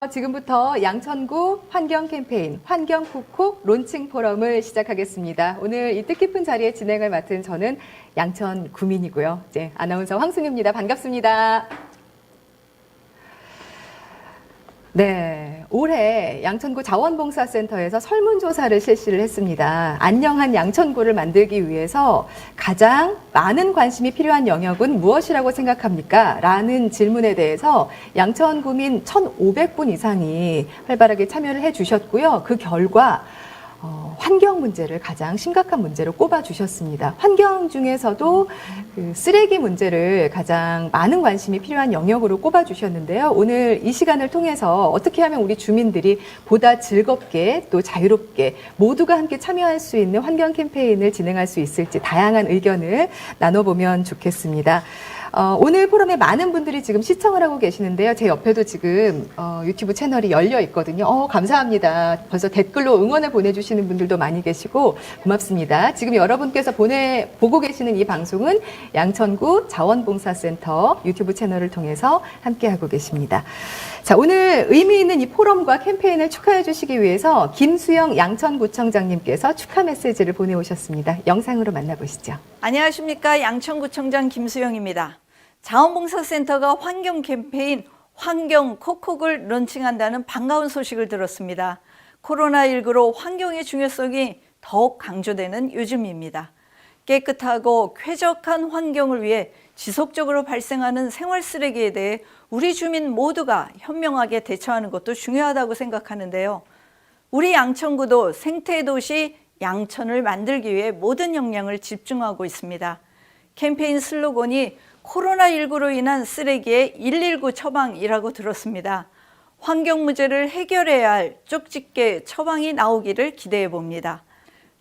지금부터 양천구 환경 캠페인 환경 쿡쿡 론칭 포럼을 시작하겠습니다. 오늘 이 뜻깊은 자리에 진행을 맡은 저는 양천 구민이고요. 이제 아나운서 황승유입니다. 반갑습니다. 네, 올해 양천구 자원봉사센터에서 설문조사를 실시를 했습니다. 안녕한 양천구를 만들기 위해서 가장 많은 관심이 필요한 영역은 무엇이라고 생각합니까? 라는 질문에 대해서 양천구민 1,500분 이상이 활발하게 참여를 해주셨고요. 그 결과 환경 문제를 가장 심각한 문제로 꼽아주셨습니다. 환경 중에서도 그 쓰레기 문제를 가장 많은 관심이 필요한 영역으로 꼽아주셨는데요. 오늘 이 시간을 통해서 어떻게 하면 우리 주민들이 보다 즐겁게 또 자유롭게 모두가 함께 참여할 수 있는 환경 캠페인을 진행할 수 있을지 다양한 의견을 나눠보면 좋겠습니다. 오늘 포럼에 많은 분들이 지금 시청을 하고 계시는데요. 제 옆에도 지금 유튜브 채널이 열려 있거든요. 감사합니다. 벌써 댓글로 응원을 보내주시는 분들도 많이 계시고 고맙습니다. 지금 여러분께서 보고 계시는 이 방송은 양천구 자원봉사센터 유튜브 채널을 통해서 함께하고 계십니다. 자, 오늘 의미 있는 이 포럼과 캠페인을 축하해 주시기 위해서 김수영 양천구청장님께서 축하 메시지를 보내오셨습니다. 영상으로 만나보시죠. 안녕하십니까. 양천구청장 김수영입니다. 자원봉사센터가 환경 캠페인 환경 콕콕을 론칭한다는 반가운 소식을 들었습니다. 코로나19로 환경의 중요성이 더욱 강조되는 요즘입니다. 깨끗하고 쾌적한 환경을 위해 지속적으로 발생하는 생활 쓰레기에 대해 우리 주민 모두가 현명하게 대처하는 것도 중요하다고 생각하는데요. 우리 양천구도 생태도시 양천을 만들기 위해 모든 역량을 집중하고 있습니다. 캠페인 슬로건이 코로나19로 인한 쓰레기의 119 처방이라고 들었습니다. 환경 문제를 해결해야 할 쪽집게 처방이 나오기를 기대해 봅니다.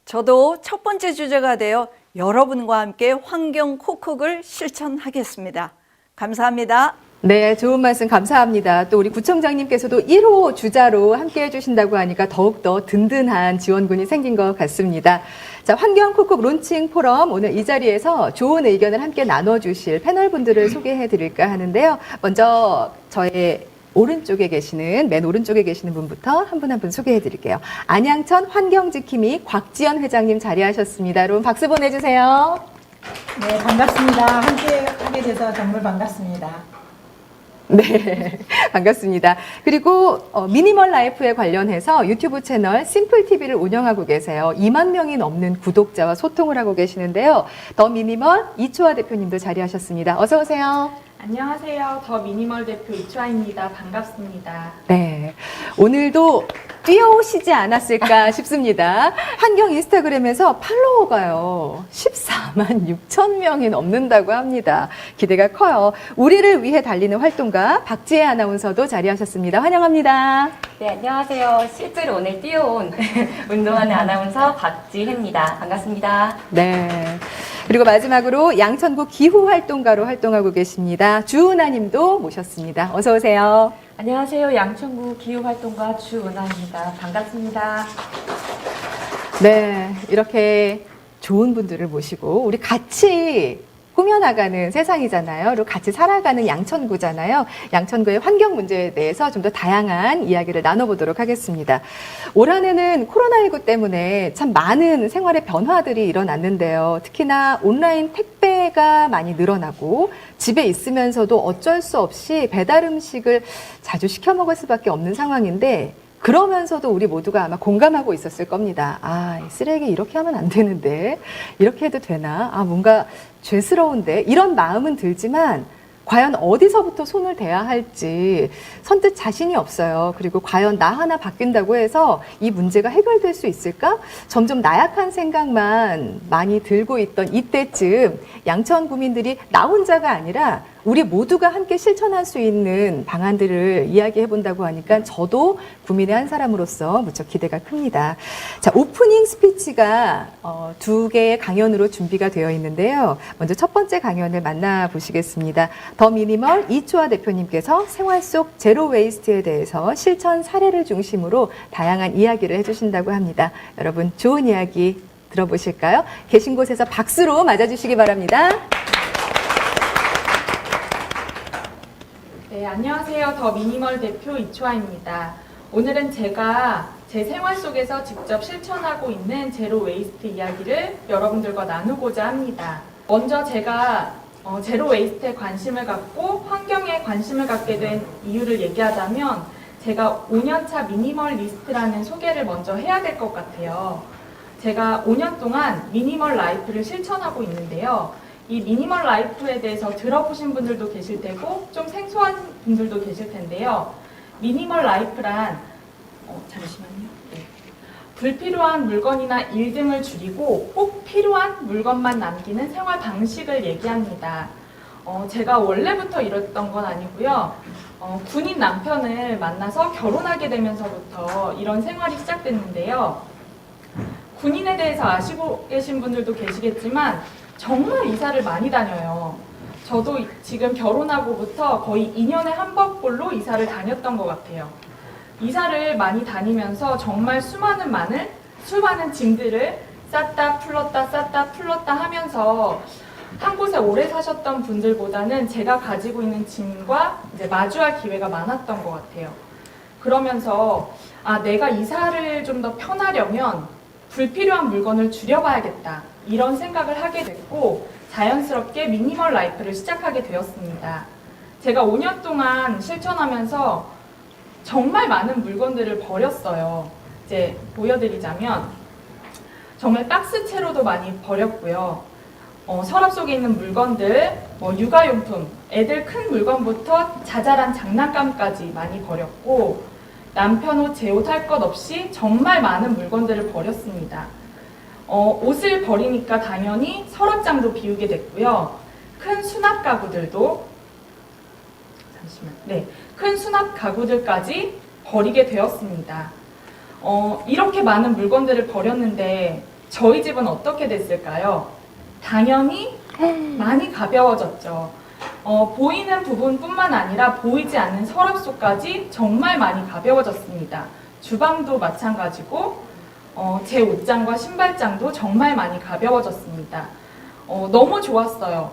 저도 첫 번째 주제가 되어 여러분과 함께 환경 콕콕을 실천하겠습니다. 감사합니다. 네, 좋은 말씀 감사합니다. 또 우리 구청장님께서도 1호 주자로 함께 해주신다고 하니까 더욱더 든든한 지원군이 생긴 것 같습니다. 자, 환경 콕콕 론칭 포럼 오늘 이 자리에서 좋은 의견을 함께 나눠주실 패널 분들을 소개해 드릴까 하는데요. 먼저 저의 맨 오른쪽에 계시는 분부터 한 분 한 분 소개해 드릴게요. 안양천 환경지킴이 곽지연 회장님 자리하셨습니다. 여러분 박수 보내주세요. 네, 반갑습니다. 함께 하게 돼서 정말 반갑습니다. 네, 반갑습니다. 그리고 미니멀 라이프에 관련해서 유튜브 채널 심플TV를 운영하고 계세요. 2만 명이 넘는 구독자와 소통을 하고 계시는데요. 더 미니멀 이초아 대표님도 자리하셨습니다. 어서 오세요. 안녕하세요. 더 미니멀 대표 이초아입니다. 반갑습니다. 네, 오늘도 뛰어오시지 않았을까 싶습니다. 환경 인스타그램에서 팔로워가요 14만 6천 명이 넘는다고 합니다. 기대가 커요. 우리를 위해 달리는 활동가 박지혜 아나운서도 자리하셨습니다. 환영합니다. 네, 안녕하세요. 실제로 오늘 뛰어온 운동하는 아나운서 박지혜입니다. 반갑습니다. 네. 그리고 마지막으로 양천구 기후활동가로 활동하고 계십니다. 주은아 님도 모셨습니다. 어서 오세요. 안녕하세요. 양천구 기후활동가 주은아입니다. 반갑습니다. 네, 이렇게 좋은 분들을 모시고 우리 같이 꾸며나가는 세상이잖아요. 그리고 같이 살아가는 양천구잖아요. 양천구의 환경 문제에 대해서 좀 더 다양한 이야기를 나눠보도록 하겠습니다. 올 한 해는 코로나19 때문에 참 많은 생활의 변화들이 일어났는데요. 특히나 온라인 택배가 많이 늘어나고 집에 있으면서도 어쩔 수 없이 배달 음식을 자주 시켜 먹을 수밖에 없는 상황인데 그러면서도 우리 모두가 아마 공감하고 있었을 겁니다. 쓰레기 이렇게 하면 안 되는데 이렇게 해도 되나? 뭔가 죄스러운데 이런 마음은 들지만 과연 어디서부터 손을 대야 할지 선뜻 자신이 없어요. 그리고 과연 나 하나 바뀐다고 해서 이 문제가 해결될 수 있을까? 점점 나약한 생각만 많이 들고 있던 이때쯤 양천 구민들이 나 혼자가 아니라 우리 모두가 함께 실천할 수 있는 방안들을 이야기해 본다고 하니까 저도 구민의 한 사람으로서 무척 기대가 큽니다. 자, 오프닝 스피치가 2개의 강연으로 준비가 되어 있는데요. 먼저 첫 번째 강연을 만나보시겠습니다. 더 미니멀 이초아 대표님께서 생활 속 제로 웨이스트에 대해서 실천 사례를 중심으로 다양한 이야기를 해주신다고 합니다. 여러분 좋은 이야기 들어보실까요? 계신 곳에서 박수로 맞아주시기 바랍니다. 네, 안녕하세요. 더 미니멀 대표 이초아입니다. 오늘은 제가 제 생활 속에서 직접 실천하고 있는 제로 웨이스트 이야기를 여러분들과 나누고자 합니다. 먼저 제가 제로 웨이스트에 관심을 갖고 환경에 관심을 갖게 된 이유를 얘기하자면 제가 5년차 미니멀리스트라는 소개를 먼저 해야 될 것 같아요. 제가 5년 동안 미니멀 라이프를 실천하고 있는데요. 이 미니멀 라이프에 대해서 들어보신 분들도 계실 테고 좀 생소한 분들도 계실 텐데요. 미니멀 라이프란 잠시만요. 네. 불필요한 물건이나 일 등을 줄이고 꼭 필요한 물건만 남기는 생활 방식을 얘기합니다. 제가 원래부터 이랬던 건 아니고요. 군인 남편을 만나서 결혼하게 되면서부터 이런 생활이 시작됐는데요. 군인에 대해서 아시고 계신 분들도 계시겠지만 정말 이사를 많이 다녀요. 저도 지금 결혼하고부터 거의 2년에 한 번꼴로 이사를 다녔던 것 같아요. 이사를 많이 다니면서 정말 수많은 짐들을 쌌다 풀렀다 하면서 한 곳에 오래 사셨던 분들보다는 제가 가지고 있는 짐과 이제 마주할 기회가 많았던 것 같아요. 그러면서 내가 이사를 좀 더 편하려면 불필요한 물건을 줄여봐야겠다. 이런 생각을 하게 됐고 자연스럽게 미니멀 라이프를 시작하게 되었습니다. 제가 5년 동안 실천하면서 정말 많은 물건들을 버렸어요. 이제 보여드리자면 정말 박스채로도 많이 버렸고요. 서랍 속에 있는 물건들, 육아용품, 애들 큰 물건부터 자잘한 장난감까지 많이 버렸고 남편 옷, 제 옷 할 것 없이 정말 많은 물건들을 버렸습니다. 옷을 버리니까 당연히 서랍장도 비우게 됐고요. 큰 수납 가구들도 큰 수납 가구들까지 버리게 되었습니다. 이렇게 많은 물건들을 버렸는데 저희 집은 어떻게 됐을까요? 당연히 많이 가벼워졌죠. 보이는 부분뿐만 아니라 보이지 않는 서랍 속까지 정말 많이 가벼워졌습니다. 주방도 마찬가지고 제 옷장과 신발장도 정말 많이 가벼워졌습니다. 너무 좋았어요.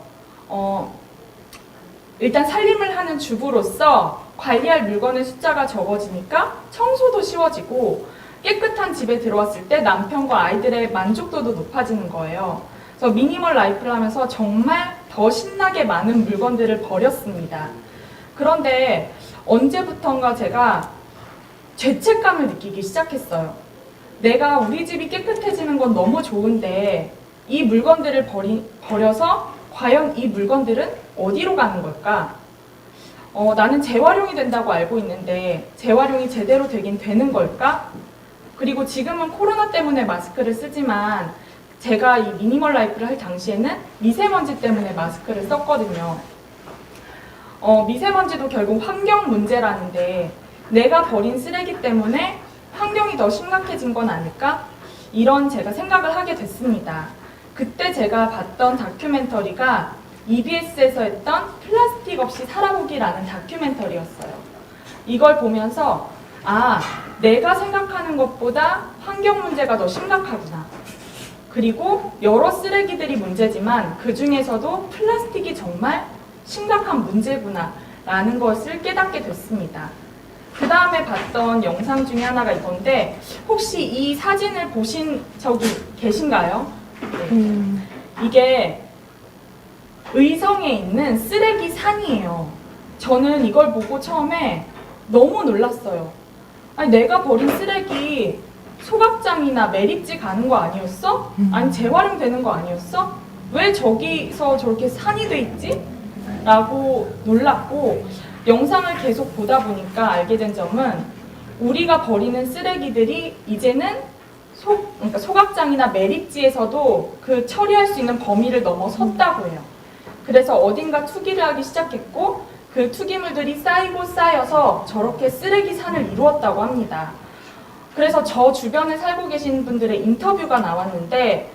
일단 살림을 하는 주부로서 관리할 물건의 숫자가 적어지니까 청소도 쉬워지고 깨끗한 집에 들어왔을 때 남편과 아이들의 만족도도 높아지는 거예요. 그래서 미니멀 라이프를 하면서 정말 더 신나게 많은 물건들을 버렸습니다. 그런데 언제부턴가 제가 죄책감을 느끼기 시작했어요. 내가 우리 집이 깨끗해지는 건 너무 좋은데 이 물건들을 버려서 과연 이 물건들은 어디로 가는 걸까? 나는 재활용이 된다고 알고 있는데 재활용이 제대로 되긴 되는 걸까? 그리고 지금은 코로나 때문에 마스크를 쓰지만 제가 이 미니멀 라이프를 할 당시에는 미세먼지 때문에 마스크를 썼거든요. 미세먼지도 결국 환경 문제라는데 내가 버린 쓰레기 때문에 환경이 더 심각해진 건 아닐까? 이런 제가 생각을 하게 됐습니다. 그때 제가 봤던 다큐멘터리가 EBS에서 했던 플라스틱 없이 살아보기라는 다큐멘터리였어요. 이걸 보면서 내가 생각하는 것보다 환경 문제가 더 심각하구나. 그리고 여러 쓰레기들이 문제지만 그 중에서도 플라스틱이 정말 심각한 문제구나 라는 것을 깨닫게 됐습니다. 그 다음에 봤던 영상 중에 하나가 이건데 혹시 이 사진을 보신 적이 계신가요? 네. 이게 의성에 있는 쓰레기 산이에요. 저는 이걸 보고 처음에 너무 놀랐어요. 아니 내가 버린 쓰레기 소각장이나 매립지 가는 거 아니었어? 아니 재활용되는 거 아니었어? 왜 저기서 저렇게 산이 돼 있지? 라고 놀랐고 영상을 계속 보다 보니까 알게 된 점은 우리가 버리는 쓰레기들이 이제는 그러니까 소각장이나 매립지에서도 그 처리할 수 있는 범위를 넘어섰다고 해요. 그래서 어딘가 투기를 하기 시작했고 그 투기물들이 쌓이고 쌓여서 저렇게 쓰레기 산을 이루었다고 합니다. 그래서 저 주변에 살고 계신 분들의 인터뷰가 나왔는데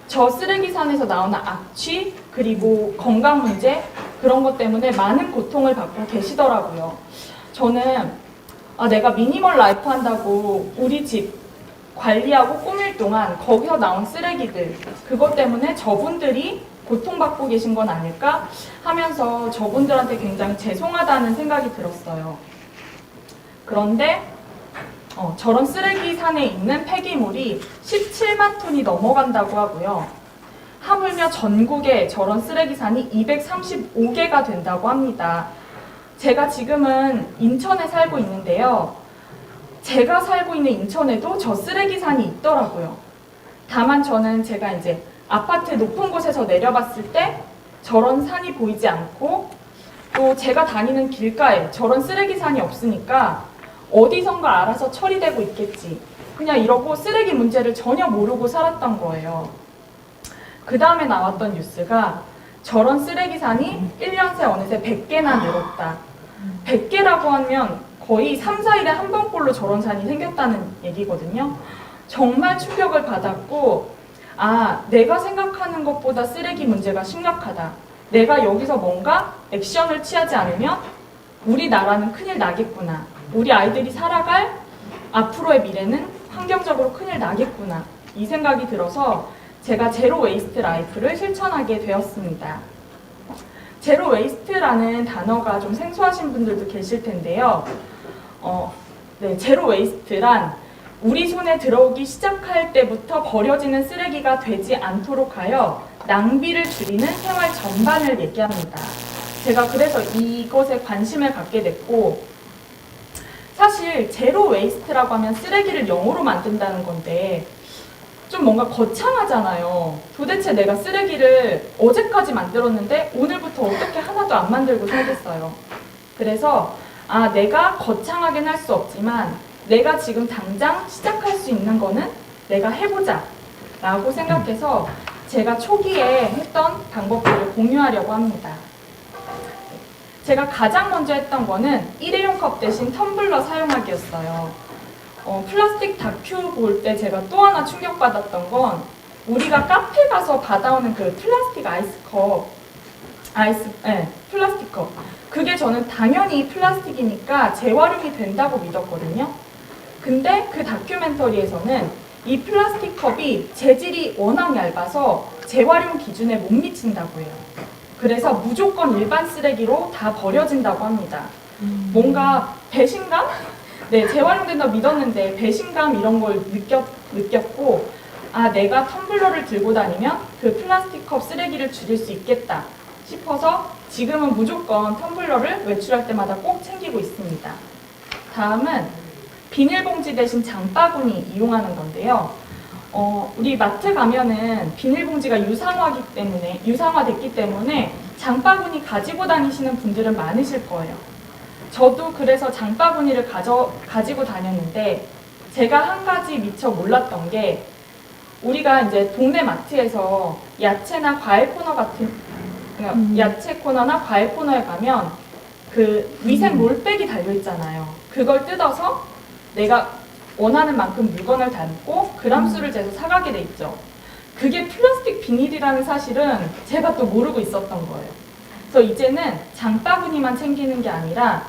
저 쓰레기산에서 나오는 악취 그리고 건강 문제 그런 것 때문에 많은 고통을 받고 계시더라고요. 저는 내가 미니멀 라이프 한다고 우리 집 관리하고 꾸밀 동안 거기서 나온 쓰레기들, 그것 때문에 저분들이 고통받고 계신 건 아닐까 하면서 저분들한테 굉장히 죄송하다는 생각이 들었어요. 그런데 저런 쓰레기산에 있는 폐기물이 17만 톤이 넘어간다고 하고요. 하물며 전국에 저런 쓰레기산이 235개가 된다고 합니다. 제가 지금은 인천에 살고 있는데요. 제가 살고 있는 인천에도 저 쓰레기산이 있더라고요. 다만 저는 제가 이제 아파트 높은 곳에서 내려봤을 때 저런 산이 보이지 않고 또 제가 다니는 길가에 저런 쓰레기산이 없으니까 어디선가 알아서 처리되고 있겠지. 그냥 이러고 쓰레기 문제를 전혀 모르고 살았던 거예요. 그 다음에 나왔던 뉴스가 저런 쓰레기산이 1년 새 어느새 100개나 늘었다. 100개라고 하면 거의 3, 4일에 한 번꼴로 저런 산이 생겼다는 얘기거든요. 정말 충격을 받았고, 아, 내가 생각하는 것보다 쓰레기 문제가 심각하다. 내가 여기서 뭔가 액션을 취하지 않으면 우리나라는 큰일 나겠구나. 우리 아이들이 살아갈 앞으로의 미래는 환경적으로 큰일 나겠구나. 이 생각이 들어서 제가 제로 웨이스트 라이프를 실천하게 되었습니다. 제로 웨이스트라는 단어가 좀 생소하신 분들도 계실 텐데요. 제로 웨이스트란 우리 손에 들어오기 시작할 때부터 버려지는 쓰레기가 되지 않도록 하여 낭비를 줄이는 생활 전반을 얘기합니다. 제가 그래서 이것에 관심을 갖게 됐고, 사실 제로 웨이스트라고 하면 쓰레기를 0으로 만든다는 건데 좀 뭔가 거창하잖아요. 도대체 내가 쓰레기를 어제까지 만들었는데 오늘부터 어떻게 하나도 안 만들고 살겠어요. 그래서 내가 거창하긴 할 수 없지만 내가 지금 당장 시작할 수 있는 거는 내가 해보자 라고 생각해서 제가 초기에 했던 방법들을 공유하려고 합니다. 제가 가장 먼저 했던 거는 일회용 컵 대신 텀블러 사용하기였어요. 플라스틱 다큐 볼 때 제가 또 하나 충격받았던 건 우리가 카페 가서 받아오는 그 플라스틱 플라스틱 컵. 그게 저는 당연히 플라스틱이니까 재활용이 된다고 믿었거든요. 근데 그 다큐멘터리에서는 이 플라스틱 컵이 재질이 워낙 얇아서 재활용 기준에 못 미친다고 해요. 그래서 무조건 일반 쓰레기로 다 버려진다고 합니다. 뭔가 배신감? 네, 재활용된다고 믿었는데 배신감 이런 걸 느꼈고, 내가 텀블러를 들고 다니면 그 플라스틱 컵 쓰레기를 줄일 수 있겠다 싶어서 지금은 무조건 텀블러를 외출할 때마다 꼭 챙기고 있습니다. 다음은 비닐봉지 대신 장바구니 이용하는 건데요. 우리 마트 가면은 비닐봉지가 유상화됐기 때문에 장바구니 가지고 다니시는 분들은 많으실 거예요. 저도 그래서 장바구니를 가지고 다녔는데 제가 한 가지 미처 몰랐던 게 우리가 이제 동네 마트에서 야채나 과일 코너 야채 코너나 과일 코너에 가면 그 위생 몰백이 달려 있잖아요. 그걸 뜯어서 내가 원하는 만큼 물건을 담고 그람수를 재서 사가게 돼 있죠. 그게 플라스틱 비닐이라는 사실은 제가 또 모르고 있었던 거예요. 그래서 이제는 장바구니만 챙기는 게 아니라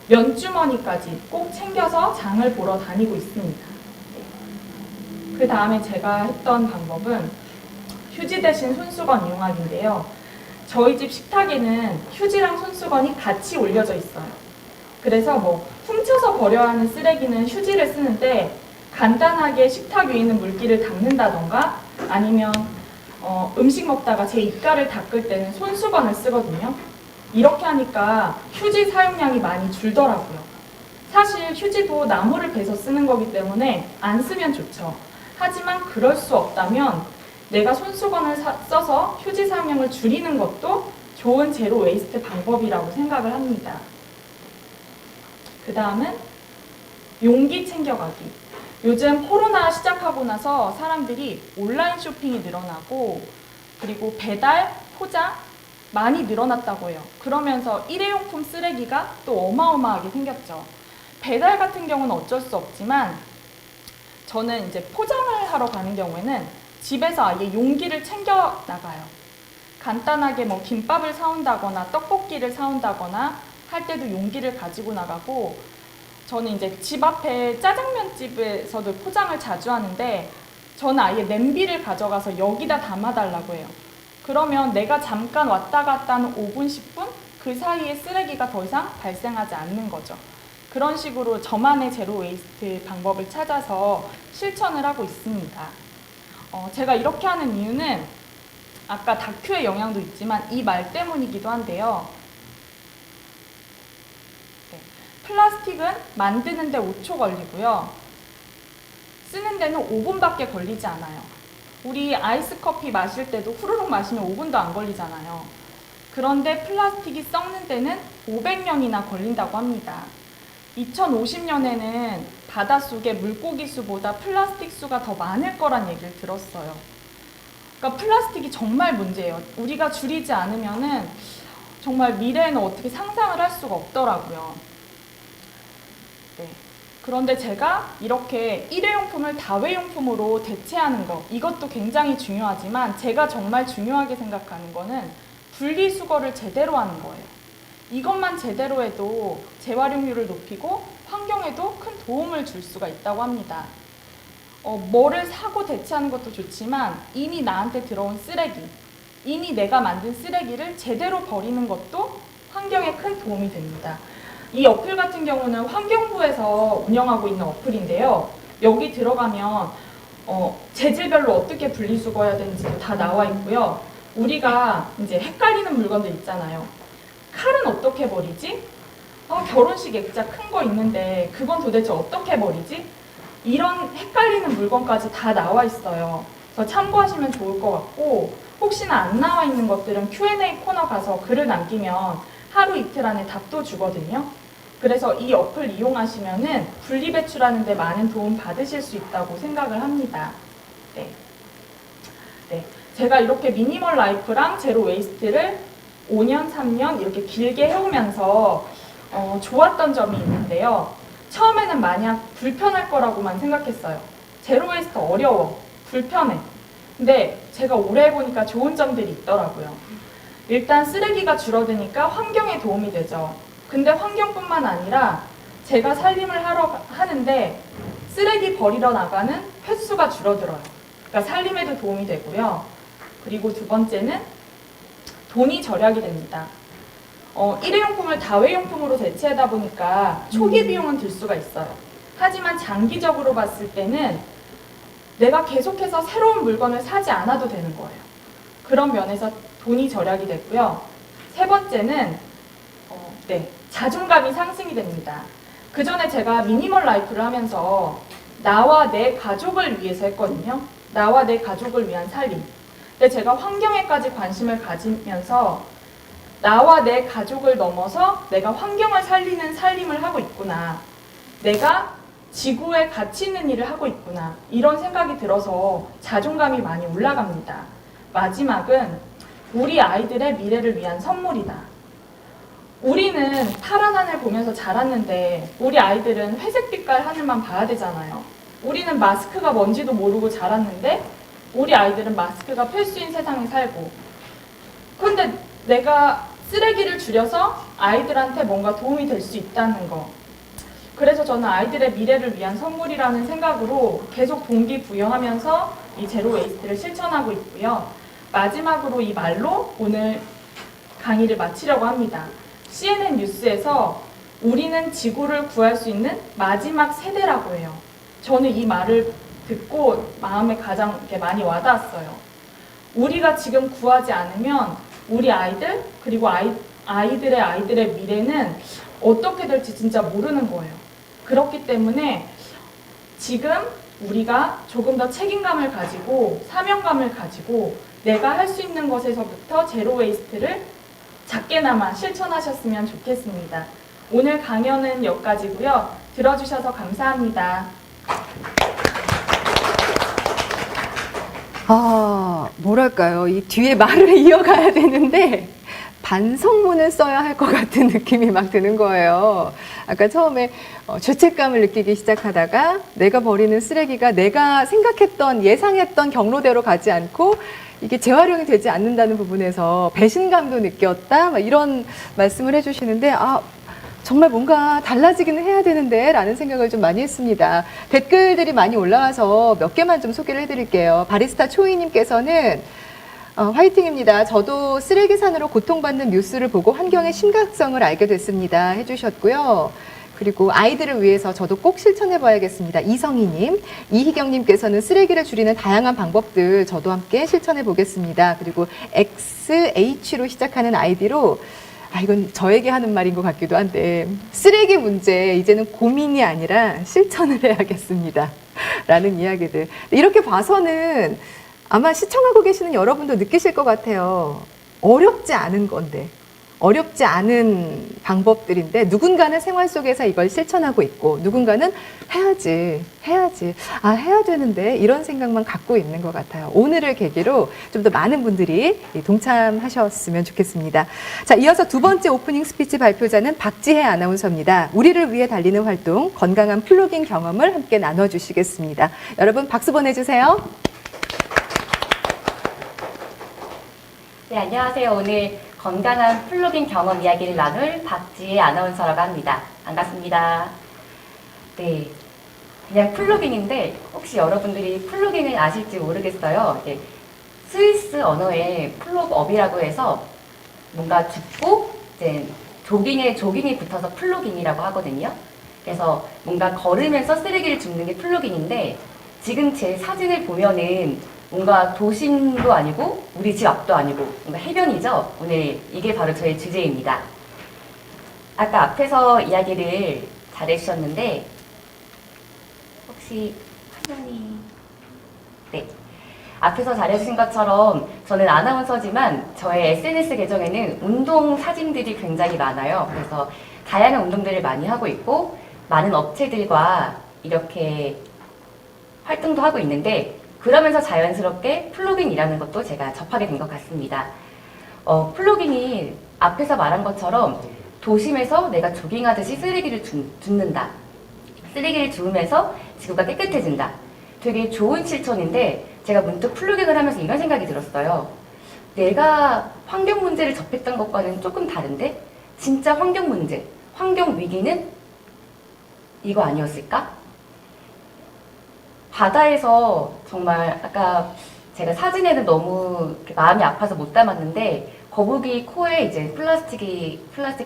면주머니까지 꼭 챙겨서 장을 보러 다니고 있습니다. 그 다음에 제가 했던 방법은 휴지 대신 손수건 이용하기인데요. 저희 집 식탁에는 휴지랑 손수건이 같이 올려져 있어요. 그래서 훔쳐서 버려야 하는 쓰레기는 휴지를 쓰는데 간단하게 식탁 위에 있는 물기를 닦는다던가 아니면 음식 먹다가 제 입가를 닦을 때는 손수건을 쓰거든요. 이렇게 하니까 휴지 사용량이 많이 줄더라고요. 사실 휴지도 나무를 베서 쓰는 거기 때문에 안 쓰면 좋죠. 하지만 그럴 수 없다면 내가 손수건을 써서 휴지 사용량을 줄이는 것도 좋은 제로 웨이스트 방법이라고 생각을 합니다. 그 다음은 용기 챙겨가기. 요즘 코로나 시작하고 나서 사람들이 온라인 쇼핑이 늘어나고 그리고 배달, 포장 많이 늘어났다고 해요. 그러면서 일회용품 쓰레기가 또 어마어마하게 생겼죠. 배달 같은 경우는 어쩔 수 없지만 저는 이제 포장을 하러 가는 경우에는 집에서 아예 용기를 챙겨 나가요. 간단하게 김밥을 사온다거나 떡볶이를 사온다거나 할 때도 용기를 가지고 나가고 저는 이제 집 앞에 짜장면 집에서도 포장을 자주 하는데 저는 아예 냄비를 가져가서 여기다 담아달라고 해요. 그러면 내가 잠깐 왔다 갔다 하는 5분, 10분? 그 사이에 쓰레기가 더 이상 발생하지 않는 거죠. 그런 식으로 저만의 제로 웨이스트 방법을 찾아서 실천을 하고 있습니다. 제가 이렇게 하는 이유는 아까 다큐의 영향도 있지만 이 말 때문이기도 한데요. 네, 플라스틱은 만드는데 5초 걸리고요. 쓰는 데는 5분밖에 걸리지 않아요. 우리 아이스 커피 마실 때도 후루룩 마시면 5분도 안 걸리잖아요. 그런데 플라스틱이 썩는 데는 500년이나 걸린다고 합니다. 2050년에는 바닷속의 물고기 수보다 플라스틱 수가 더 많을 거란 얘기를 들었어요. 그러니까 플라스틱이 정말 문제예요. 우리가 줄이지 않으면은 정말 미래에는 어떻게 상상을 할 수가 없더라고요. 네. 그런데 제가 이렇게 일회용품을 다회용품으로 대체하는 거, 이것도 굉장히 중요하지만 제가 정말 중요하게 생각하는 거는 분리수거를 제대로 하는 거예요. 이것만 제대로 해도 재활용률을 높이고 환경에도 큰 도움을 줄 수가 있다고 합니다. 뭐를 사고 대체하는 것도 좋지만 이미 나한테 들어온 쓰레기, 이미 내가 만든 쓰레기를 제대로 버리는 것도 환경에 큰 도움이 됩니다. 이 어플 같은 경우는 환경부에서 운영하고 있는 어플인데요. 여기 들어가면 재질별로 어떻게 분리수거해야 되는지도 다 나와 있고요. 우리가 이제 헷갈리는 물건들 있잖아요. 칼은 어떻게 버리지? 결혼식 액자 큰 거 있는데 그건 도대체 어떻게 버리지? 이런 헷갈리는 물건까지 다 나와 있어요. 그래서 참고하시면 좋을 것 같고 혹시나 안 나와 있는 것들은 Q&A 코너 가서 글을 남기면 하루 이틀 안에 답도 주거든요. 그래서 이 어플 이용하시면은 분리배출하는 데 많은 도움 받으실 수 있다고 생각을 합니다. 네. 제가 이렇게 미니멀 라이프랑 제로 웨이스트를 5년, 3년 이렇게 길게 해오면서 좋았던 점이 있는데요. 처음에는 마냥 불편할 거라고만 생각했어요. 제로 웨이스트 어려워, 불편해. 근데 제가 오래 해보니까 좋은 점들이 있더라고요. 일단 쓰레기가 줄어드니까 환경에 도움이 되죠. 근데 환경뿐만 아니라 제가 살림을 하는데 쓰레기 버리러 나가는 횟수가 줄어들어요. 그러니까 살림에도 도움이 되고요. 그리고 두 번째는 돈이 절약이 됩니다. 일회용품을 다회용품으로 대체하다 보니까 초기 비용은 들 수가 있어요. 하지만 장기적으로 봤을 때는 내가 계속해서 새로운 물건을 사지 않아도 되는 거예요. 그런 면에서 돈이 절약이 됐고요. 세 번째는 자존감이 상승이 됩니다. 그 전에 제가 미니멀 라이프를 하면서 나와 내 가족을 위해서 했거든요. 나와 내 가족을 위한 살림. 근데 제가 환경에까지 관심을 가지면서 나와 내 가족을 넘어서 내가 환경을 살리는 살림을 하고 있구나. 내가 지구에 가치 있는 일을 하고 있구나. 이런 생각이 들어서 자존감이 많이 올라갑니다. 마지막은 우리 아이들의 미래를 위한 선물이다. 우리는 파란 하늘 보면서 자랐는데 우리 아이들은 회색 빛깔 하늘만 봐야 되잖아요. 우리는 마스크가 뭔지도 모르고 자랐는데 우리 아이들은 마스크가 필수인 세상에 살고. 근데 내가 쓰레기를 줄여서 아이들한테 뭔가 도움이 될 수 있다는 거. 그래서 저는 아이들의 미래를 위한 선물이라는 생각으로 계속 동기부여하면서 이 제로 웨이스트를 실천하고 있고요. 마지막으로 이 말로 오늘 강의를 마치려고 합니다. CNN 뉴스에서 우리는 지구를 구할 수 있는 마지막 세대라고 해요. 저는 이 말을 듣고 마음에 가장 이렇게 많이 와닿았어요. 우리가 지금 구하지 않으면 우리 아이들 그리고 아이들의 미래는 어떻게 될지 진짜 모르는 거예요. 그렇기 때문에 지금 우리가 조금 더 책임감을 가지고 사명감을 가지고 내가 할 수 있는 것에서부터 제로 웨이스트를 작게나마 실천하셨으면 좋겠습니다. 오늘 강연은 여기까지고요. 들어주셔서 감사합니다. 뭐랄까요. 이 뒤에 말을 이어가야 되는데 반성문을 써야 할 것 같은 느낌이 막 드는 거예요. 아까 처음에 죄책감을 느끼기 시작하다가 내가 버리는 쓰레기가 내가 생각했던 예상했던 경로대로 가지 않고 이게 재활용이 되지 않는다는 부분에서 배신감도 느꼈다 막 이런 말씀을 해주시는데 정말 뭔가 달라지기는 해야 되는데 라는 생각을 좀 많이 했습니다. 댓글들이 많이 올라와서 몇 개만 좀 소개를 해드릴게요. 바리스타 초이님께서는 화이팅입니다. 저도 쓰레기산으로 고통받는 뉴스를 보고 환경의 심각성을 알게 됐습니다. 해주셨고요. 그리고 아이들을 위해서 저도 꼭 실천해봐야겠습니다. 이성희님, 이희경님께서는 쓰레기를 줄이는 다양한 방법들 저도 함께 실천해보겠습니다. 그리고 XH로 시작하는 아이디로 이건 저에게 하는 말인 것 같기도 한데 쓰레기 문제 이제는 고민이 아니라 실천을 해야겠습니다. 라는 이야기들. 이렇게 봐서는 아마 시청하고 계시는 여러분도 느끼실 것 같아요. 어렵지 않은 건데, 어렵지 않은 방법들인데 누군가는 생활 속에서 이걸 실천하고 있고 누군가는 해야 되는데 이런 생각만 갖고 있는 것 같아요. 오늘을 계기로 좀 더 많은 분들이 동참하셨으면 좋겠습니다. 자, 이어서 두 번째 오프닝 스피치 발표자는 박지혜 아나운서입니다. 우리를 위해 달리는 활동, 건강한 플로깅 경험을 함께 나눠주시겠습니다. 여러분 박수 보내주세요. 네, 안녕하세요. 오늘 건강한 플로깅 경험 이야기를 나눌 박지혜 아나운서라고 합니다. 반갑습니다. 네, 그냥 플로깅인데 혹시 여러분들이 플로깅을 아실지 모르겠어요. 이제 스위스 언어에 플로업이라고 해서 뭔가 줍고 이제 조깅이 붙어서 플로깅이라고 하거든요. 그래서 뭔가 걸으면서 쓰레기를 줍는 게 플로깅인데 지금 제 사진을 보면은 뭔가 도심도 아니고 우리 집 앞도 아니고 뭔가 해변이죠. 오늘 이게 바로 저의 주제입니다. 아까 앞에서 이야기를 잘해주셨는데 혹시 화면이 네, 앞에서 잘해주신 것처럼 저는 아나운서지만 저의 SNS 계정에는 운동 사진들이 굉장히 많아요. 그래서 다양한 운동들을 많이 하고 있고 많은 업체들과 이렇게 활동도 하고 있는데 그러면서 자연스럽게 플로깅이라는 것도 제가 접하게 된 것 같습니다. 플로깅이 앞에서 말한 것처럼 도심에서 내가 조깅하듯이 쓰레기를 줍는다. 쓰레기를 주우면서 지구가 깨끗해진다. 되게 좋은 실천인데 제가 문득 플로깅을 하면서 이런 생각이 들었어요. 내가 환경 문제를 접했던 것과는 조금 다른데 진짜 환경 문제, 환경 위기는 이거 아니었을까? 바다에서 정말 아까 제가 사진에는 너무 마음이 아파서 못 담았는데 거북이 코에 이제 플라스틱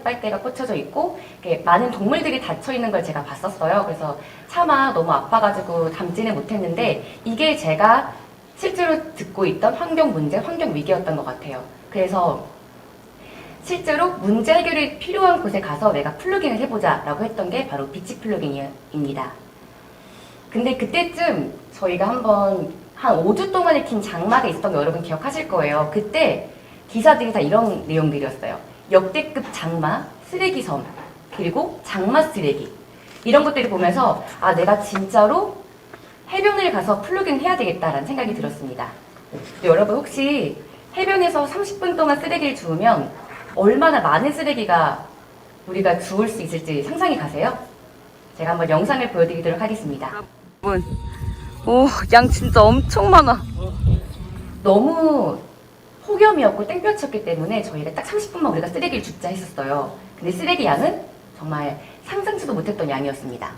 빨대가 꽂혀져 있고 많은 동물들이 닫혀 있는 걸 제가 봤었어요. 그래서 차마 너무 아파가지고 담지는 못했는데 이게 제가 실제로 듣고 있던 환경 문제, 환경 위기였던 것 같아요. 그래서 실제로 문제 해결이 필요한 곳에 가서 내가 플로깅을 해보자 라고 했던 게 바로 비치 플로깅입니다. 근데 그때쯤 저희가 한번 한 5주 동안 익힌 장마가 있었던 거 여러분 기억하실 거예요. 그때 기사들이 다 이런 내용들이었어요. 역대급 장마, 쓰레기섬, 그리고 장마 쓰레기. 이런 것들을 보면서 내가 진짜로 해변을 가서 플로깅 해야 되겠다라는 생각이 들었습니다. 여러분 혹시 해변에서 30분 동안 쓰레기를 주우면 얼마나 많은 쓰레기가 우리가 주울 수 있을지 상상이 가세요? 제가 한번 영상을 보여드리도록 하겠습니다. 오, 양 진짜 엄청 많아. 너무 폭염이었고 땡볕이었기 때문에 저희가 딱 30분만 우리가 쓰레기를 줍자 했었어요. 근데 쓰레기 양은 정말 상상치도 못했던 양이었습니다.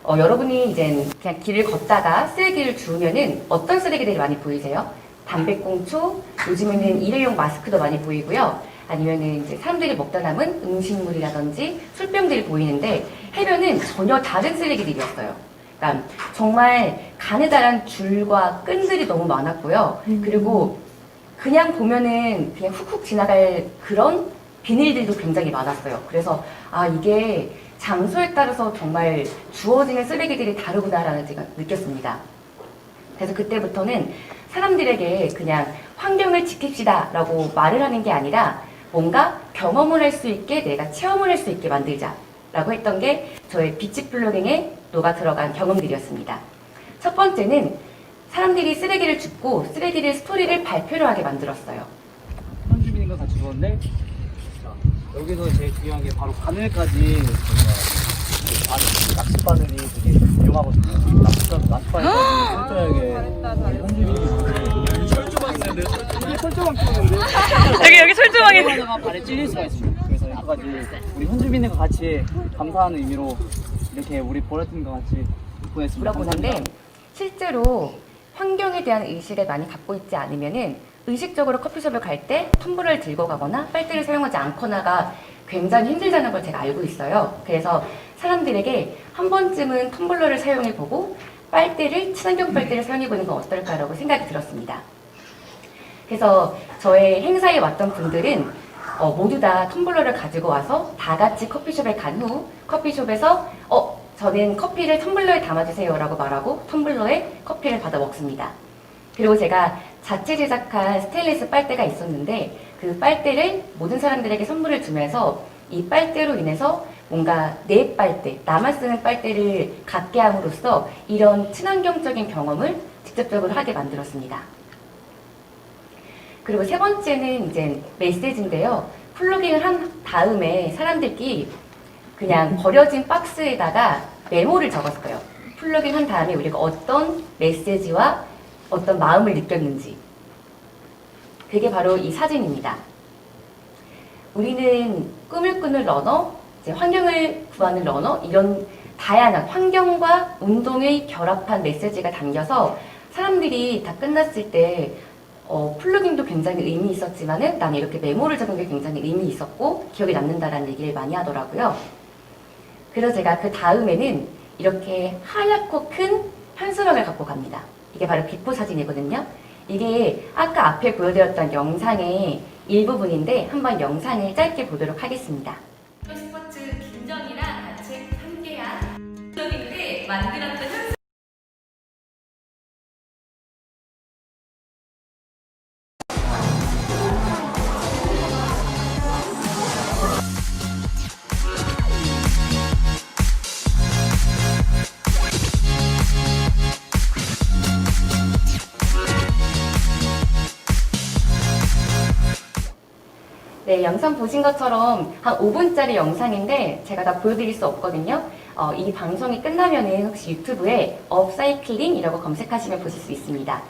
여러분이 이제 그냥 길을 걷다가 쓰레기를 주우면은 어떤 쓰레기들이 많이 보이세요? 담배꽁초, 요즘에는 일회용 마스크도 많이 보이고요. 아니면은 이제 사람들이 먹다 남은 음식물이라든지 술병들이 보이는데 해변은 전혀 다른 쓰레기들이었어요. 그러니까 정말 가느다란 줄과 끈들이 너무 많았고요. 그리고 그냥 보면은 그냥 훅훅 지나갈 그런 비닐들도 굉장히 많았어요. 그래서 이게 장소에 따라서 정말 주어지는 쓰레기들이 다르구나라는 제가 느꼈습니다. 그래서 그때부터는 사람들에게 그냥 환경을 지킵시다 라고 말을 하는 게 아니라 뭔가 경험을 할 수 있게 내가 체험을 할 수 있게 만들자 라고 했던 게 저의 비치 플로깅에 녹아 들어간 경험들이었습니다. 첫 번째는 사람들이 쓰레기를 줍고 쓰레기를 스토리를 발표를 하게 만들었어요. 현주민과 같이 주었는데 여기서 제일 중요한 게 바로 바늘까지 저희가 낚싯바늘이 되게 유용하거든요. 낚싯바늘 철저하게 현주민이 철조망 있는데 철조망 끼우는데 여기 철조망이. 하나가 발에 찔릴 수가 있습니다. 그래서 가지 우리 현주민들과 같이 감사하는 의미로 이렇게 우리 보라팀과 같이 보냈습니다. 물어보는데 실제로 환경에 대한 의식을 많이 갖고 있지 않으면은 의식적으로 커피숍을 갈 때 텀블러를 들고 가거나 빨대를 사용하지 않거나가 굉장히 힘들다는 걸 제가 알고 있어요. 그래서 사람들에게 한 번쯤은 텀블러를 사용해보고 친환경 빨대를 사용해보는 건 어떨까라고 생각이 들었습니다. 그래서 저의 행사에 왔던 분들은 모두 다 텀블러를 가지고 와서 다 같이 커피숍에 간 후 커피숍에서 저는 커피를 텀블러에 담아주세요 라고 말하고 텀블러에 커피를 받아 먹습니다. 그리고 제가 자체 제작한 스테인리스 빨대가 있었는데 그 빨대를 모든 사람들에게 선물을 주면서 이 빨대로 인해서 뭔가 내 빨대, 나만 쓰는 빨대를 갖게 함으로써 이런 친환경적인 경험을 직접적으로 하게 만들었습니다. 그리고 세 번째는 이제 메시지인데요. 플러깅을 한 다음에 사람들끼리 그냥 버려진 박스에다가 메모를 적었어요. 플러깅 한 다음에 우리가 어떤 메시지와 어떤 마음을 느꼈는지. 그게 바로 이 사진입니다. 우리는 꿈을 꾸는 러너, 이제 환경을 구하는 러너, 이런 다양한 환경과 운동의 결합한 메시지가 담겨서 사람들이 다 끝났을 때 플러깅도 굉장히 의미 있었지만은 나는 이렇게 메모를 적은 게 굉장히 의미 있었고 기억에 남는다라는 얘기를 많이 하더라고요. 그래서 제가 그 다음에는 이렇게 하얗고 큰 현수막을 갖고 갑니다. 이게 바로 비포 사진이거든요. 이게 아까 앞에 보여드렸던 영상의 일부분인데 한번 영상을 짧게 보도록 하겠습니다. 스포츠 김정이랑 같이 함께한 플러깅들이 만들었던 현수 네, 영상 보신 것처럼 한 5분짜리 영상인데 제가 다 보여드릴 수 없거든요. 이 방송이 끝나면은 혹시 유튜브에 업사이클링이라고 검색하시면 보실 수 있습니다.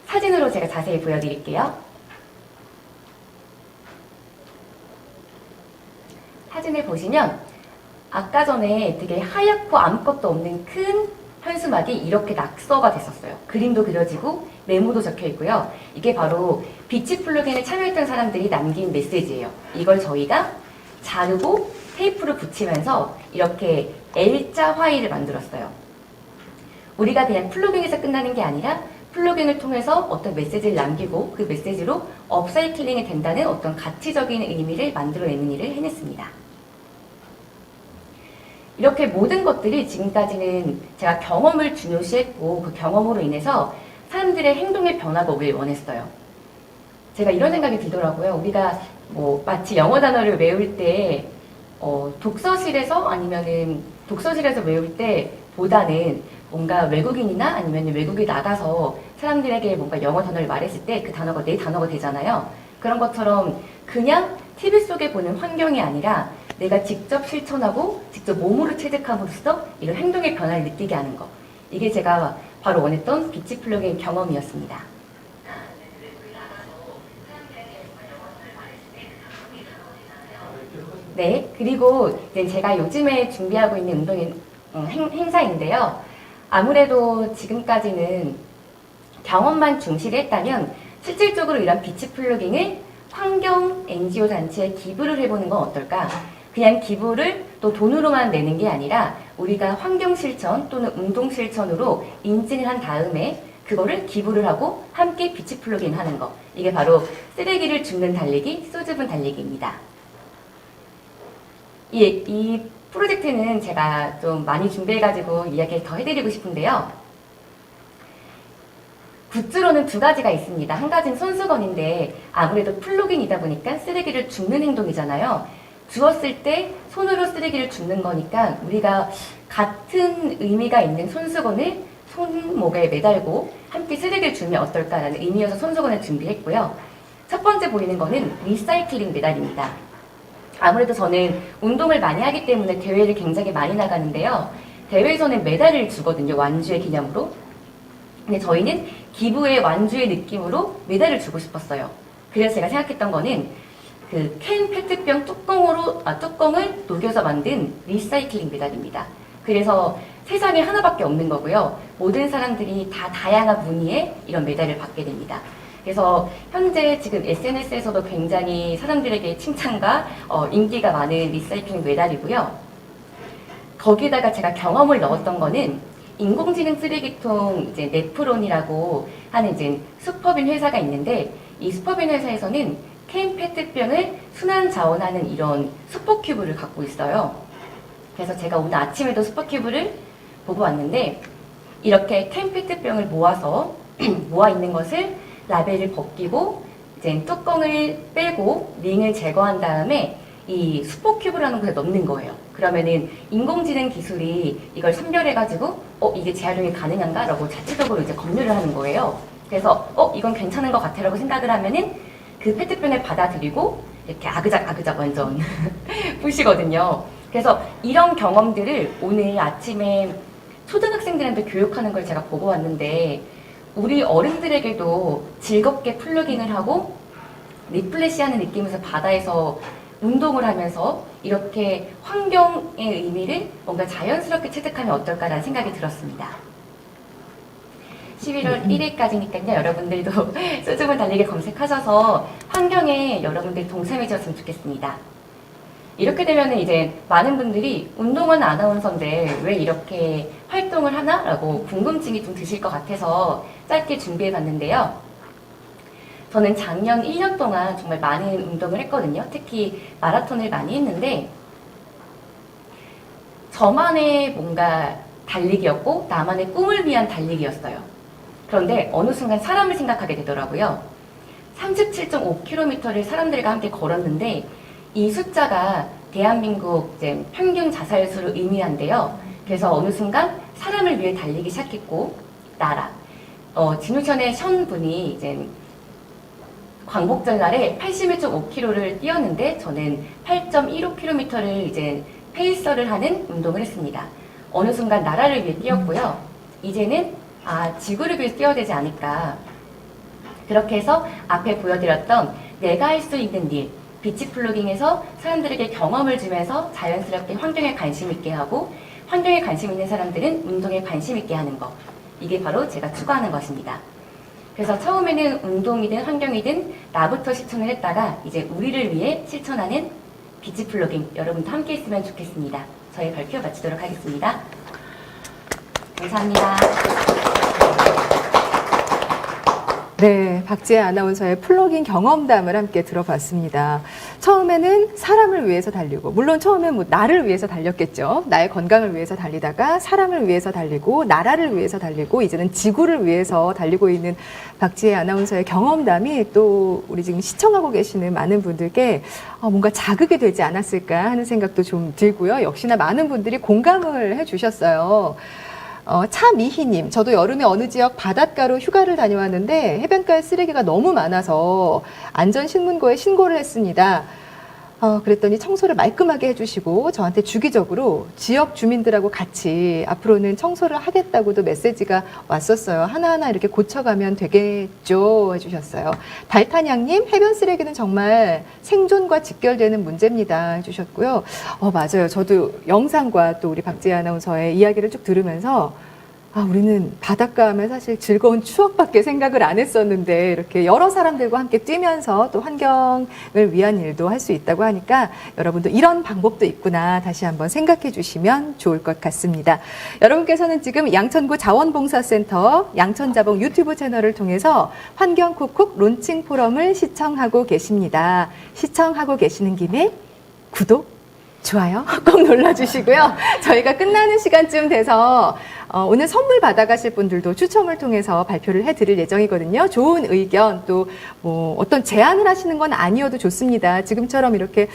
사진으로 제가 자세히 보여드릴게요. 사진을 보시면 아까 전에 되게 하얗고 아무것도 없는 큰 현수막이 이렇게 낙서가 됐었어요. 그림도 그려지고 메모도 적혀 있고요. 이게 바로 비치 플러깅에 참여했던 사람들이 남긴 메시지예요. 이걸 저희가 자르고 테이프를 붙이면서 이렇게 L자 화이를 만들었어요. 우리가 그냥 플러깅에서 끝나는 게 아니라 플러깅을 통해서 어떤 메시지를 남기고 그 메시지로 업사이클링이 된다는 어떤 가치적인 의미를 만들어내는 일을 해냈습니다. 이렇게 모든 것들이 지금까지는 제가 경험을 중요시했고 그 경험으로 인해서 사람들의 행동의 변화가 오길 원했어요. 제가 이런 생각이 들더라고요. 우리가 마치 영어 단어를 외울 때 독서실에서 아니면은 독서실에서 외울 때보다는 뭔가 외국인이나 아니면 외국에 나가서 사람들에게 뭔가 영어 단어를 말했을 때 그 단어가 내 단어가 되잖아요. 그런 것처럼 그냥 TV 속에 보는 환경이 아니라 내가 직접 실천하고 직접 몸으로 체득함으로써 이런 행동의 변화를 느끼게 하는 것. 이게 제가 바로 원했던 비치 플러깅 경험이었습니다. 네, 그리고 이제 제가 요즘에 준비하고 있는 행사인데요. 아무래도 지금까지는 경험만 중시를 했다면 실질적으로 이런 비치 플러깅을 환경 NGO 단체에 기부를 해보는 건 어떨까? 그냥 기부를 또 돈으로만 내는 게 아니라 우리가 환경 실천 또는 운동 실천으로 인증을 한 다음에 그거를 기부를 하고 함께 비치 플러깅 하는 거. 이게 바로 쓰레기를 줍는 달리기, 쏘줍은 달리기입니다. 이 프로젝트는 제가 좀 많이 준비해가지고 이야기를 더 해드리고 싶은데요. 굿즈로는 두 가지가 있습니다. 한 가지는 손수건인데 아무래도 플러깅이다 보니까 쓰레기를 줍는 행동이잖아요. 주웠을 때 손으로 쓰레기를 줍는 거니까 우리가 같은 의미가 있는 손수건을 손목에 매달고 함께 쓰레기를 주면 어떨까라는 의미여서 손수건을 준비했고요. 첫 번째 보이는 거는 리사이클링 메달입니다. 아무래도 저는 운동을 많이 하기 때문에 대회를 굉장히 많이 나가는데요. 대회에서는 메달을 주거든요. 완주의 기념으로. 근데 저희는 기부의 완주의 느낌으로 메달을 주고 싶었어요. 그래서 제가 생각했던 거는 그 캔 페트병 뚜껑을 녹여서 만든 리사이클링 메달입니다. 그래서 세상에 하나밖에 없는 거고요. 모든 사람들이 다 다양한 무늬의 이런 메달을 받게 됩니다. 그래서 현재 지금 SNS에서도 굉장히 사람들에게 칭찬과 인기가 많은 리사이클링 메달이고요. 거기다가 제가 경험을 넣었던 거는 인공지능 쓰레기통 이제 네프론이라고 하는 이제 슈퍼빈 회사가 있는데, 이 슈퍼빈 회사에서는 캔 페트병을 순환 자원하는 이런 슈퍼큐브를 갖고 있어요. 그래서 제가 오늘 아침에도 슈퍼큐브를 보고 왔는데, 이렇게 캔 페트병을 모아서 모아 있는 것을 라벨을 벗기고 이제 뚜껑을 빼고 링을 제거한 다음에 이 슈퍼큐브라는 곳에 넣는 거예요. 그러면은 인공지능 기술이 이걸 선별해가지고 이게 재활용이 가능한가? 라고 자체적으로 이제 검열을 하는 거예요. 그래서 이건 괜찮은 것 같아 라고 생각을 하면은 그 페트병을 받아들이고 이렇게 아그작 완전 부시거든요. 그래서 이런 경험들을 오늘 아침에 초등학생들한테 교육하는 걸 제가 보고 왔는데, 우리 어른들에게도 즐겁게 플러깅을 하고 리플레시하는 느낌에서 바다에서 운동을 하면서 이렇게 환경의 의미를 뭔가 자연스럽게 체득하면 어떨까라는 생각이 들었습니다. 11월 1일까지니까요. 여러분들도 소중한 달리기 검색하셔서 환경에 여러분들이 동참해주셨으면 좋겠습니다. 이렇게 되면 이제 많은 분들이 운동하는 아나운서인데 왜 이렇게 활동을 하나? 라고 궁금증이 좀 드실 것 같아서 짧게 준비해 봤는데요. 저는 작년 1년 동안 정말 많은 운동을 했거든요. 특히 마라톤을 많이 했는데, 저만의 뭔가 달리기였고 나만의 꿈을 위한 달리기였어요. 그런데 어느 순간 사람을 생각하게 되더라고요. 37.5km를 사람들과 함께 걸었는데, 이 숫자가 대한민국 이제 평균 자살수를 의미한대요. 그래서 어느 순간 사람을 위해 달리기 시작했고, 나라. 진우션의 션 분이 이제 광복절 날에 81.5km를 뛰었는데, 저는 8.15km를 이제 페이서를 하는 운동을 했습니다. 어느 순간 나라를 위해 뛰었고요. 이제는 지구를 위해 뛰어야 되지 않을까. 그렇게 해서 앞에 보여드렸던 내가 할 수 있는 일, 비치 플로깅에서 사람들에게 경험을 주면서 자연스럽게 환경에 관심 있게 하고, 환경에 관심 있는 사람들은 운동에 관심 있게 하는 것. 이게 바로 제가 추구하는 것입니다. 그래서 처음에는 운동이든 환경이든 나부터 실천을 했다가 이제 우리를 위해 실천하는 비치 플로깅, 여러분도 함께 했으면 좋겠습니다. 저희 발표 마치도록 하겠습니다. 감사합니다. 네, 박지혜 아나운서의 플로깅 경험담을 함께 들어봤습니다. 처음에는 사람을 위해서 달리고, 물론 처음엔 나를 위해서 달렸겠죠. 나의 건강을 위해서 달리다가 사람을 위해서 달리고, 나라를 위해서 달리고, 이제는 지구를 위해서 달리고 있는 박지혜 아나운서의 경험담이 또 우리 지금 시청하고 계시는 많은 분들께 뭔가 자극이 되지 않았을까 하는 생각도 좀 들고요. 역시나 많은 분들이 공감을 해주셨어요. 차미희님, 저도 여름에 어느 지역 바닷가로 휴가를 다녀왔는데 해변가에 쓰레기가 너무 많아서 안전신문고에 신고를 했습니다. 그랬더니 청소를 말끔하게 해주시고 저한테 주기적으로 지역 주민들하고 같이 앞으로는 청소를 하겠다고도 메시지가 왔었어요. 하나하나 이렇게 고쳐가면 되겠죠 해주셨어요. 달탄양님, 해변 쓰레기는 정말 생존과 직결되는 문제입니다 해주셨고요. 맞아요. 저도 영상과 또 우리 박지혜 아나운서의 이야기를 쭉 들으면서 우리는 바닷가 하면 사실 즐거운 추억밖에 생각을 안 했었는데 이렇게 여러 사람들과 함께 뛰면서 또 환경을 위한 일도 할 수 있다고 하니까 여러분도 이런 방법도 있구나 다시 한번 생각해 주시면 좋을 것 같습니다. 여러분께서는 지금 양천구 자원봉사센터 양천자봉 유튜브 채널을 통해서 환경 쿡쿡 론칭 포럼을 시청하고 계십니다. 시청하고 계시는 김에 구독, 좋아요 꼭 눌러주시고요. 저희가 끝나는 시간쯤 돼서 오늘 선물 받아가실 분들도 추첨을 통해서 발표를 해드릴 예정이거든요. 좋은 의견 또 어떤 제안을 하시는 건 아니어도 좋습니다. 지금처럼 이렇게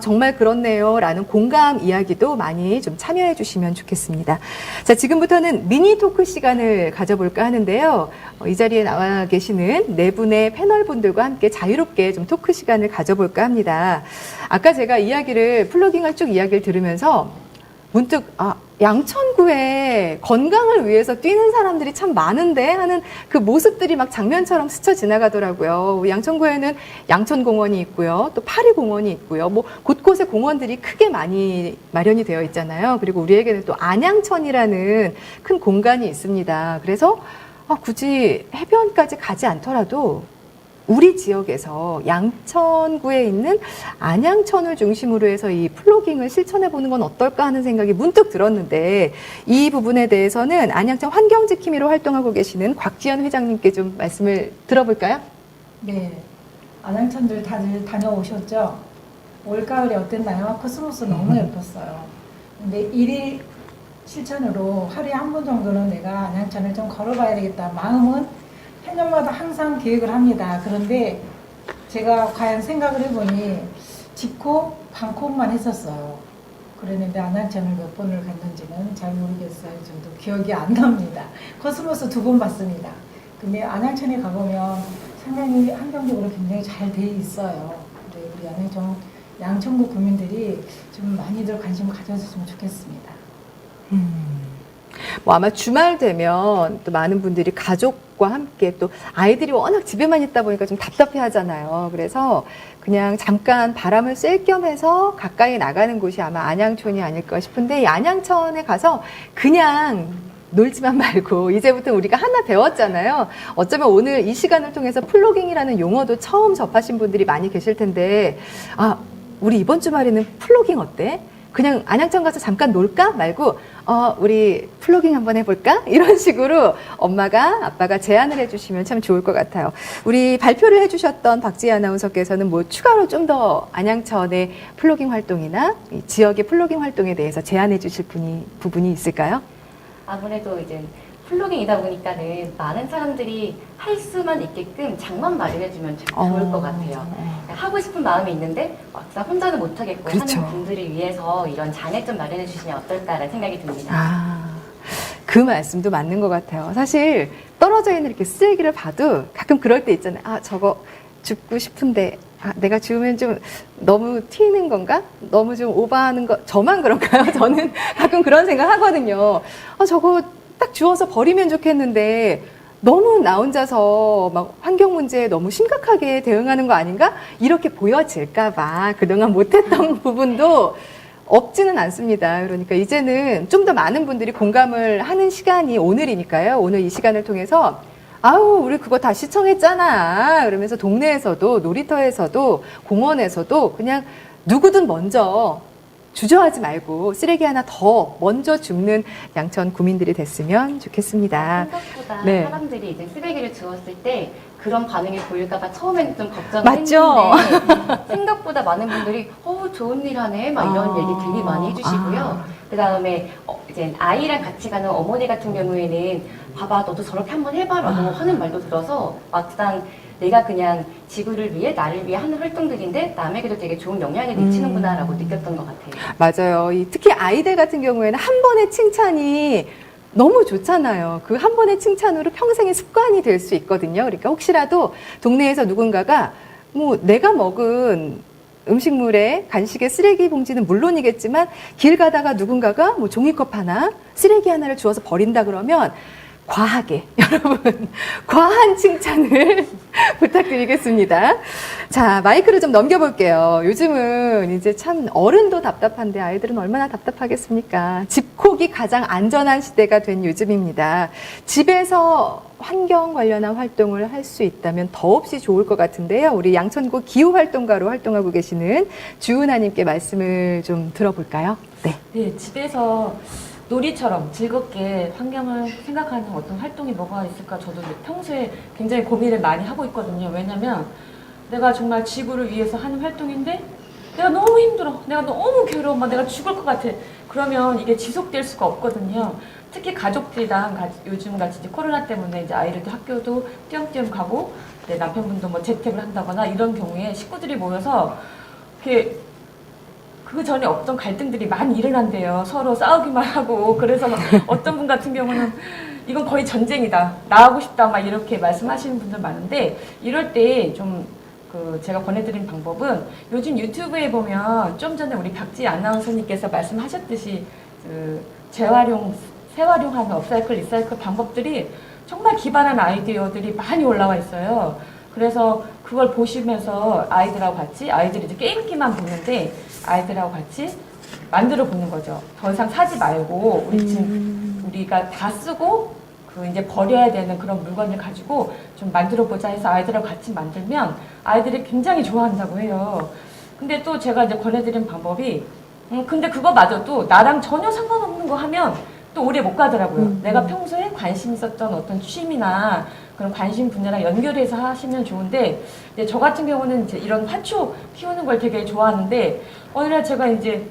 정말 그렇네요 라는 공감 이야기도 많이 좀 참여해 주시면 좋겠습니다. 자, 지금부터는 미니 토크 시간을 가져볼까 하는데요. 이 자리에 나와 계시는 네 분의 패널 분들과 함께 자유롭게 좀 토크 시간을 가져볼까 합니다. 아까 제가 플로깅을 쭉 이야기를 들으면서 문득 양천구에 건강을 위해서 뛰는 사람들이 참 많은데 하는 그 모습들이 막 장면처럼 스쳐 지나가더라고요. 양천구에는 양천공원이 있고요. 또 파리공원이 있고요. 뭐 곳곳에 공원들이 크게 많이 마련이 되어 있잖아요. 그리고 우리에게는 또 안양천이라는 큰 공간이 있습니다. 그래서 굳이 해변까지 가지 않더라도 우리 지역에서 양천구에 있는 안양천을 중심으로 해서 이 플로깅을 실천해 보는 건 어떨까 하는 생각이 문득 들었는데, 이 부분에 대해서는 안양천 환경지킴이로 활동하고 계시는 곽지연 회장님께 좀 말씀을 들어볼까요? 네, 안양천들 다들 다녀오셨죠? 올가을이 어땠나요? 코스모스 너무 예뻤어요. 근데 일일 실천으로 하루에 한 번 정도는 내가 안양천을 좀 걸어봐야 되겠다. 마음은 해년마다 항상 계획을 합니다. 그런데 제가 과연 생각을 해보니 집콕, 방콕만 했었어요. 그랬는데 안양천을 몇 번을 갔는지는 잘 모르겠어요. 저도 기억이 안 납니다. 코스모스 2번 봤습니다. 근데 안양천에 가보면 상당히 환경적으로 굉장히 잘 돼 있어요. 그래, 우리 양천구 구민들이 좀 많이들 관심 가져줬으면 좋겠습니다. 뭐 아마 주말 되면 또 많은 분들이 가족과 함께, 또 아이들이 워낙 집에만 있다 보니까 좀 답답해 하잖아요. 그래서 그냥 잠깐 바람을 쐴 겸 해서 가까이 나가는 곳이 아마 안양촌이 아닐까 싶은데, 이 안양천에 가서 그냥 놀지만 말고 이제부터 우리가 하나 배웠잖아요. 어쩌면 오늘 이 시간을 통해서 플로깅이라는 용어도 처음 접하신 분들이 많이 계실 텐데, 우리 이번 주말에는 플로깅 어때? 그냥 안양천 가서 잠깐 놀까? 말고 우리 플로깅 한번 해볼까? 이런 식으로 엄마가 아빠가 제안을 해주시면 참 좋을 것 같아요. 우리 발표를 해주셨던 박지희 아나운서께서는 뭐 추가로 좀 더 안양천의 플로깅 활동이나 이 지역의 플로깅 활동에 대해서 제안해 주실 부분이 있을까요? 아무래도 이제 플로깅이다 보니까는 많은 사람들이 할 수만 있게끔 장만 마련해주면 참 좋을 것 같아요. 하고 싶은 마음이 있는데 막상 혼자는 못하겠고 그렇죠. 하는 분들을 위해서 이런 잔을 좀 마련해 주시면 어떨까라는 생각이 듭니다. 그 말씀도 맞는 것 같아요. 사실 떨어져 있는 이렇게 쓰레기를 봐도 가끔 그럴 때 있잖아요. 저거 줍고 싶은데 내가 주우면 좀 너무 튀는 건가? 너무 좀 오버하는 거, 저만 그런가요? 저는 가끔 그런 생각 하거든요. 저거 딱 주워서 버리면 좋겠는데 너무 나 혼자서 막 환경 문제에 너무 심각하게 대응하는 거 아닌가? 이렇게 보여질까봐 그동안 못했던 부분도 없지는 않습니다. 그러니까 이제는 좀 더 많은 분들이 공감을 하는 시간이 오늘이니까요. 오늘 이 시간을 통해서 우리 그거 다 시청했잖아. 그러면서 동네에서도, 놀이터에서도, 공원에서도 그냥 누구든 먼저 주저하지 말고 쓰레기 하나 더 먼저 줍는 양천 구민들이 됐으면 좋겠습니다. 생각보다 네. 사람들이 이제 쓰레기를 주웠을 때 그런 반응이 보일까봐 처음에는 좀 걱정을 맞죠? 했는데 생각보다 많은 분들이 좋은 일 하네 막 이런 얘기 되게 많이 해주시고요. 그 다음에 이제 아이랑 같이 가는 어머니 같은 경우에는 봐봐 너도 저렇게 한번 해봐라고 하는 말도 들어서 막상 내가 그냥 지구를 위해 나를 위해 하는 활동들인데 남에게도 되게 좋은 영향을 미치는구나라고 느꼈던 것 같아요. 맞아요. 특히 아이들 같은 경우에는 한 번의 칭찬이 너무 좋잖아요. 그 한 번의 칭찬으로 평생의 습관이 될 수 있거든요. 그러니까 혹시라도 동네에서 누군가가 뭐 내가 먹은 음식물에 간식에 쓰레기 봉지는 물론이겠지만 길 가다가 누군가가 뭐 종이컵 하나, 쓰레기 하나를 주워서 버린다 그러면 과하게 여러분 과한 칭찬을 부탁드리겠습니다. 자, 마이크를 좀 넘겨볼게요. 요즘은 이제 참 어른도 답답한데 아이들은 얼마나 답답하겠습니까? 집콕이 가장 안전한 시대가 된 요즘입니다. 집에서 환경 관련한 활동을 할 수 있다면 더없이 좋을 것 같은데요. 우리 양천구 기후활동가로 활동하고 계시는 주은아님께 말씀을 좀 들어볼까요? 네, 집에서 놀이처럼 즐겁게 환경을 생각하는 어떤 활동이 뭐가 있을까 저도 평소에 굉장히 고민을 많이 하고 있거든요. 왜냐면 내가 정말 지구를 위해서 하는 활동인데 내가 너무 힘들어, 내가 너무 괴로워, 막 내가 죽을 것 같아. 그러면 이게 지속될 수가 없거든요. 특히 가족들이랑 요즘 같이 이제 코로나 때문에 이제 아이들도 학교도 띄엄띄엄 가고 남편분도 뭐 재택을 한다거나 이런 경우에 식구들이 모여서 이렇게 그 전에 없던 갈등들이 많이 일어난대요. 서로 싸우기만 하고. 그래서 막 어떤 분 같은 경우는 이건 거의 전쟁이다. 나가고 싶다. 막 이렇게 말씀하시는 분들 많은데 이럴 때 좀 제가 권해드린 방법은 요즘 유튜브에 보면 좀 전에 우리 박지희 아나운서님께서 말씀하셨듯이 재활용, 재활용하는 업사이클, 리사이클 방법들이 정말 기발한 아이디어들이 많이 올라와 있어요. 그래서 그걸 보시면서 아이들하고 같이, 아이들이 이제 게임기만 보는데 아이들하고 같이 만들어 보는 거죠. 더 이상 사지 말고 우리 지금 우리가 다 쓰고 그 이제 버려야 되는 그런 물건을 가지고 좀 만들어 보자 해서 아이들하고 같이 만들면 아이들이 굉장히 좋아한다고 해요. 근데 또 제가 이제 권해드린 방법이 근데 그거마저도 나랑 전혀 상관없는 거 하면 또 오래 못 가더라고요. 내가 평소에 관심 있었던 어떤 취미나 그런 관심 분야랑 연결해서 하시면 좋은데, 근데 저 같은 경우는 이제 이런 화초 키우는 걸 되게 좋아하는데, 어느 날 제가 이제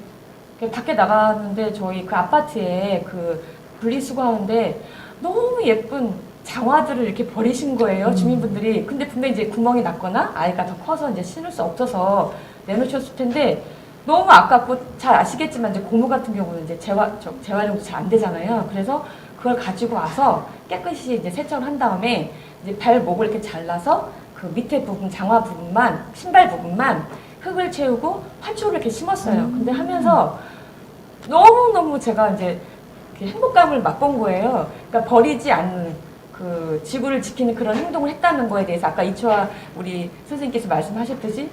밖에 나가는데 저희 그 아파트에 그 분리수거하는데 너무 예쁜 장화들을 이렇게 버리신 거예요, 주민분들이. 근데 분명히 이제 구멍이 났거나 아이가 더 커서 이제 신을 수 없어서 내놓으셨을 텐데, 너무 아깝고, 잘 아시겠지만 이제 고무 같은 경우는 이제 재활용도 잘 안 되잖아요. 그래서 그걸 가지고 와서 깨끗이 이제 세척을 한 다음에 이제 발목을 이렇게 잘라서 그 밑에 부분, 장화 부분만, 신발 부분만 흙을 채우고 화초를 이렇게 심었어요. 근데 하면서 너무너무 제가 이제 이렇게 행복감을 맛본 거예요. 그러니까 버리지 않는 그 지구를 지키는 그런 행동을 했다는 거에 대해서 아까 이초아 우리 선생님께서 말씀하셨듯이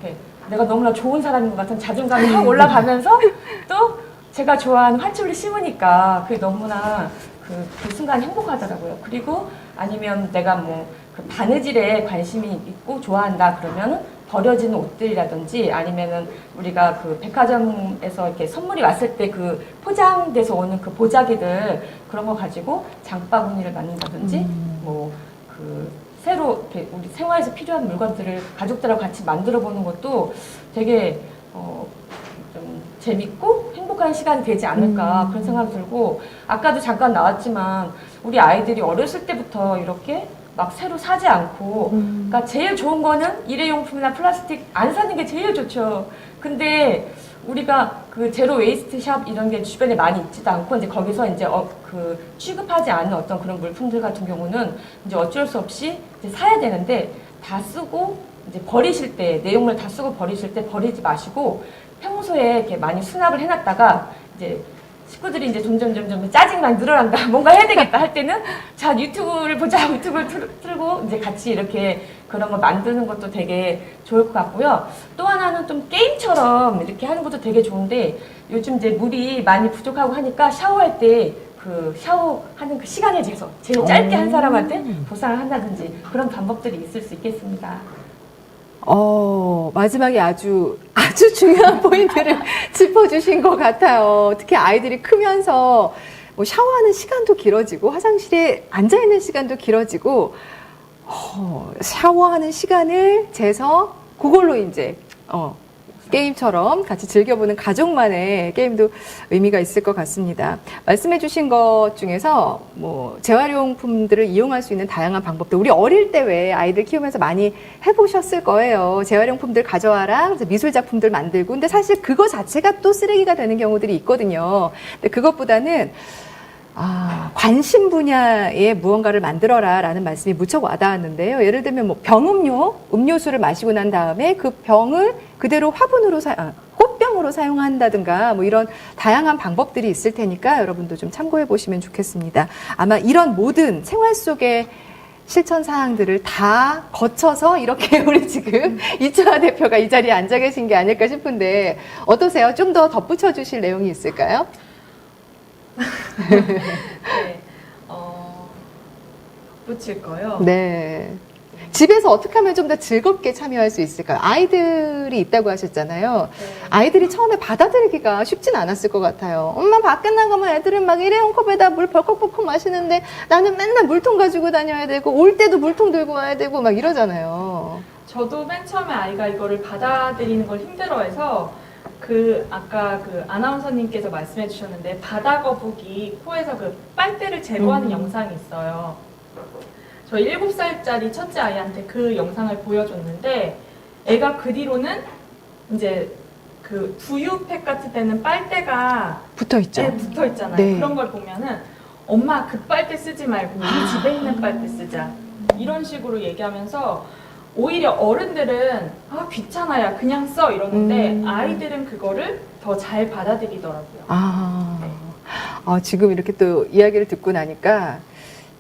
이렇게 내가 너무나 좋은 사람인 것 같은 자존감이 확 올라가면서 또 제가 좋아하는 화초를 심으니까 그게 너무나 그 순간 행복하더라고요. 그리고 아니면 내가 뭐 그 바느질에 관심이 있고 좋아한다 그러면 버려지는 옷들이라든지 아니면은 우리가 그 백화점에서 이렇게 선물이 왔을 때 그 포장돼서 오는 그 보자기들 그런 거 가지고 장바구니를 만든다든지 뭐 그 새로 이렇게 우리 생활에서 필요한 물건들을 가족들하고 같이 만들어 보는 것도 되게 좀 재밌고 행복한 시간이 되지 않을까 그런 생각이 들고, 아까도 잠깐 나왔지만 우리 아이들이 어렸을 때부터 이렇게 막 새로 사지 않고 그러니까 제일 좋은 거는 일회용품이나 플라스틱 안 사는 게 제일 좋죠. 근데 우리가 그 제로 웨이스트 샵 이런 게 주변에 많이 있지도 않고 이제 거기서 이제 그 취급하지 않는 어떤 그런 물품들 같은 경우는 이제 어쩔 수 없이 이제 사야 되는데, 다 쓰고 이제 버리실 때 내용물 다 쓰고 버리실 때 버리지 마시고 평소에 이렇게 많이 수납을 해놨다가 이제 식구들이 이제 점점 짜증만 늘어난다, 뭔가 해야 되겠다 할 때는 자 유튜브를 보자, 유튜브를 틀고 이제 같이 이렇게 그런 거 만드는 것도 되게 좋을 것 같고요. 또 하나는 좀 게임처럼 이렇게 하는 것도 되게 좋은데, 요즘 이제 물이 많이 부족하고 하니까 샤워할 때 그 샤워하는 그 시간에 재서 제일 짧게 한 사람한테 보상을 한다든지 그런 방법들이 있을 수 있겠습니다. 마지막에 아주 중요한 포인트를 짚어주신 것 같아요. 특히 아이들이 크면서 뭐 샤워하는 시간도 길어지고 화장실에 앉아있는 시간도 길어지고 샤워하는 시간을 재서 그걸로 이제 게임처럼 같이 즐겨보는 가족만의 게임도 의미가 있을 것 같습니다. 말씀해 주신 것 중에서 뭐 재활용품들을 이용할 수 있는 다양한 방법들, 우리 어릴 때 왜 아이들 키우면서 많이 해보셨을 거예요. 재활용품들 가져와라, 미술 작품들 만들고. 근데 사실 그거 자체가 또 쓰레기가 되는 경우들이 있거든요. 근데 그것보다는 관심 분야에 무언가를 만들어라 라는 말씀이 무척 와닿았는데요. 예를 들면 뭐 음료수를 마시고 난 다음에 그 병을 그대로 화분으로 꽃병으로 사용한다든가 뭐 이런 다양한 방법들이 있을 테니까 여러분도 좀 참고해 보시면 좋겠습니다. 아마 이런 모든 생활 속의 실천 사항들을 다 거쳐서 이렇게 우리 지금 이초아 대표가 이 자리에 앉아 계신 게 아닐까 싶은데 어떠세요? 좀 더 덧붙여 주실 내용이 있을까요? 네, 붙일 거요. 네. 집에서 어떻게 하면 좀 더 즐겁게 참여할 수 있을까요? 아이들이 있다고 하셨잖아요. 네. 아이들이 처음에 받아들이기가 쉽진 않았을 것 같아요. 엄마 밖에 나가면 애들은 막 일회용 컵에다 물 벌컥벌컥 마시는데 나는 맨날 물통 가지고 다녀야 되고 올 때도 물통 들고 와야 되고 막 이러잖아요. 저도 맨 처음에 아이가 이거를 받아들이는 걸 힘들어해서 아까 그 아나운서님께서 말씀해 주셨는데 바다 거북이 코에서 그 빨대를 제거하는 영상이 있어요. 저희 7살짜리 첫째 아이한테 그 영상을 보여줬는데 애가 그 뒤로는 이제 그 두유팩 같은 때는 빨대가 붙어 있죠. 네, 붙어 있잖아요. 네. 그런 걸 보면은 엄마 그 빨대 쓰지 말고 우리 집에 있는 빨대 쓰자. 이런 식으로 얘기하면서 오히려 어른들은 귀찮아야 그냥 써 이러는데 아이들은 그거를 더 잘 받아들이더라고요. 아, 네. 지금 이렇게 또 이야기를 듣고 나니까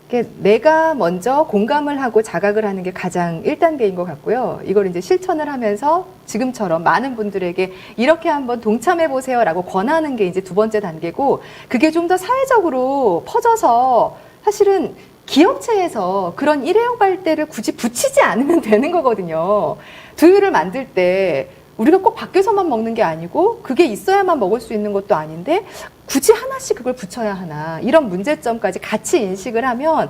이게 내가 먼저 공감을 하고 자각을 하는 게 가장 1단계인 것 같고요. 이걸 이제 실천을 하면서 지금처럼 많은 분들에게 이렇게 한번 동참해 보세요라고 권하는 게 이제 2번째 단계고, 그게 좀 더 사회적으로 퍼져서 사실은 기업체에서 그런 일회용 빨대를 굳이 붙이지 않으면 되는 거거든요. 두유를 만들 때 우리가 꼭 밖에서만 먹는 게 아니고 그게 있어야만 먹을 수 있는 것도 아닌데 굳이 하나씩 그걸 붙여야 하나, 이런 문제점까지 같이 인식을 하면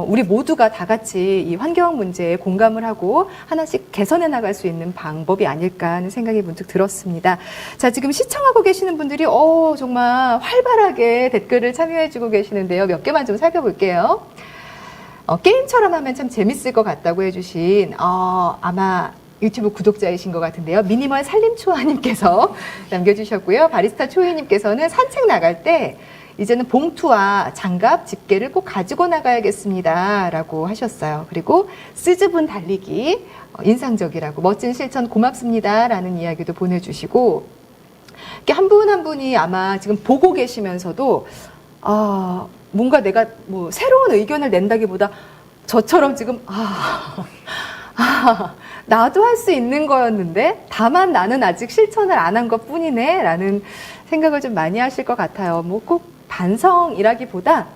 우리 모두가 다 같이 이 환경 문제에 공감을 하고 하나씩 개선해 나갈 수 있는 방법이 아닐까 하는 생각이 문득 들었습니다. 자, 지금 시청하고 계시는 분들이 정말 활발하게 댓글을 참여해주고 계시는데요. 몇 개만 좀 살펴볼게요. 게임처럼 하면 참 재밌을 것 같다고 해주신 아마 유튜브 구독자이신 것 같은데요. 미니멀 살림초아님께서 남겨주셨고요. 바리스타 초이님께서는 산책 나갈 때 이제는 봉투와 장갑, 집게를 꼭 가지고 나가야겠습니다 라고 하셨어요. 그리고 스즈분 달리기 인상적이라고, 멋진 실천 고맙습니다 라는 이야기도 보내주시고, 이렇게 한 분 한 분이 아마 지금 보고 계시면서도 뭔가 내가 뭐 새로운 의견을 낸다기보다 저처럼 지금 나도 할 수 있는 거였는데 다만 나는 아직 실천을 안 한 것 뿐이네 라는 생각을 좀 많이 하실 것 같아요. 뭐 꼭 반성이라기보다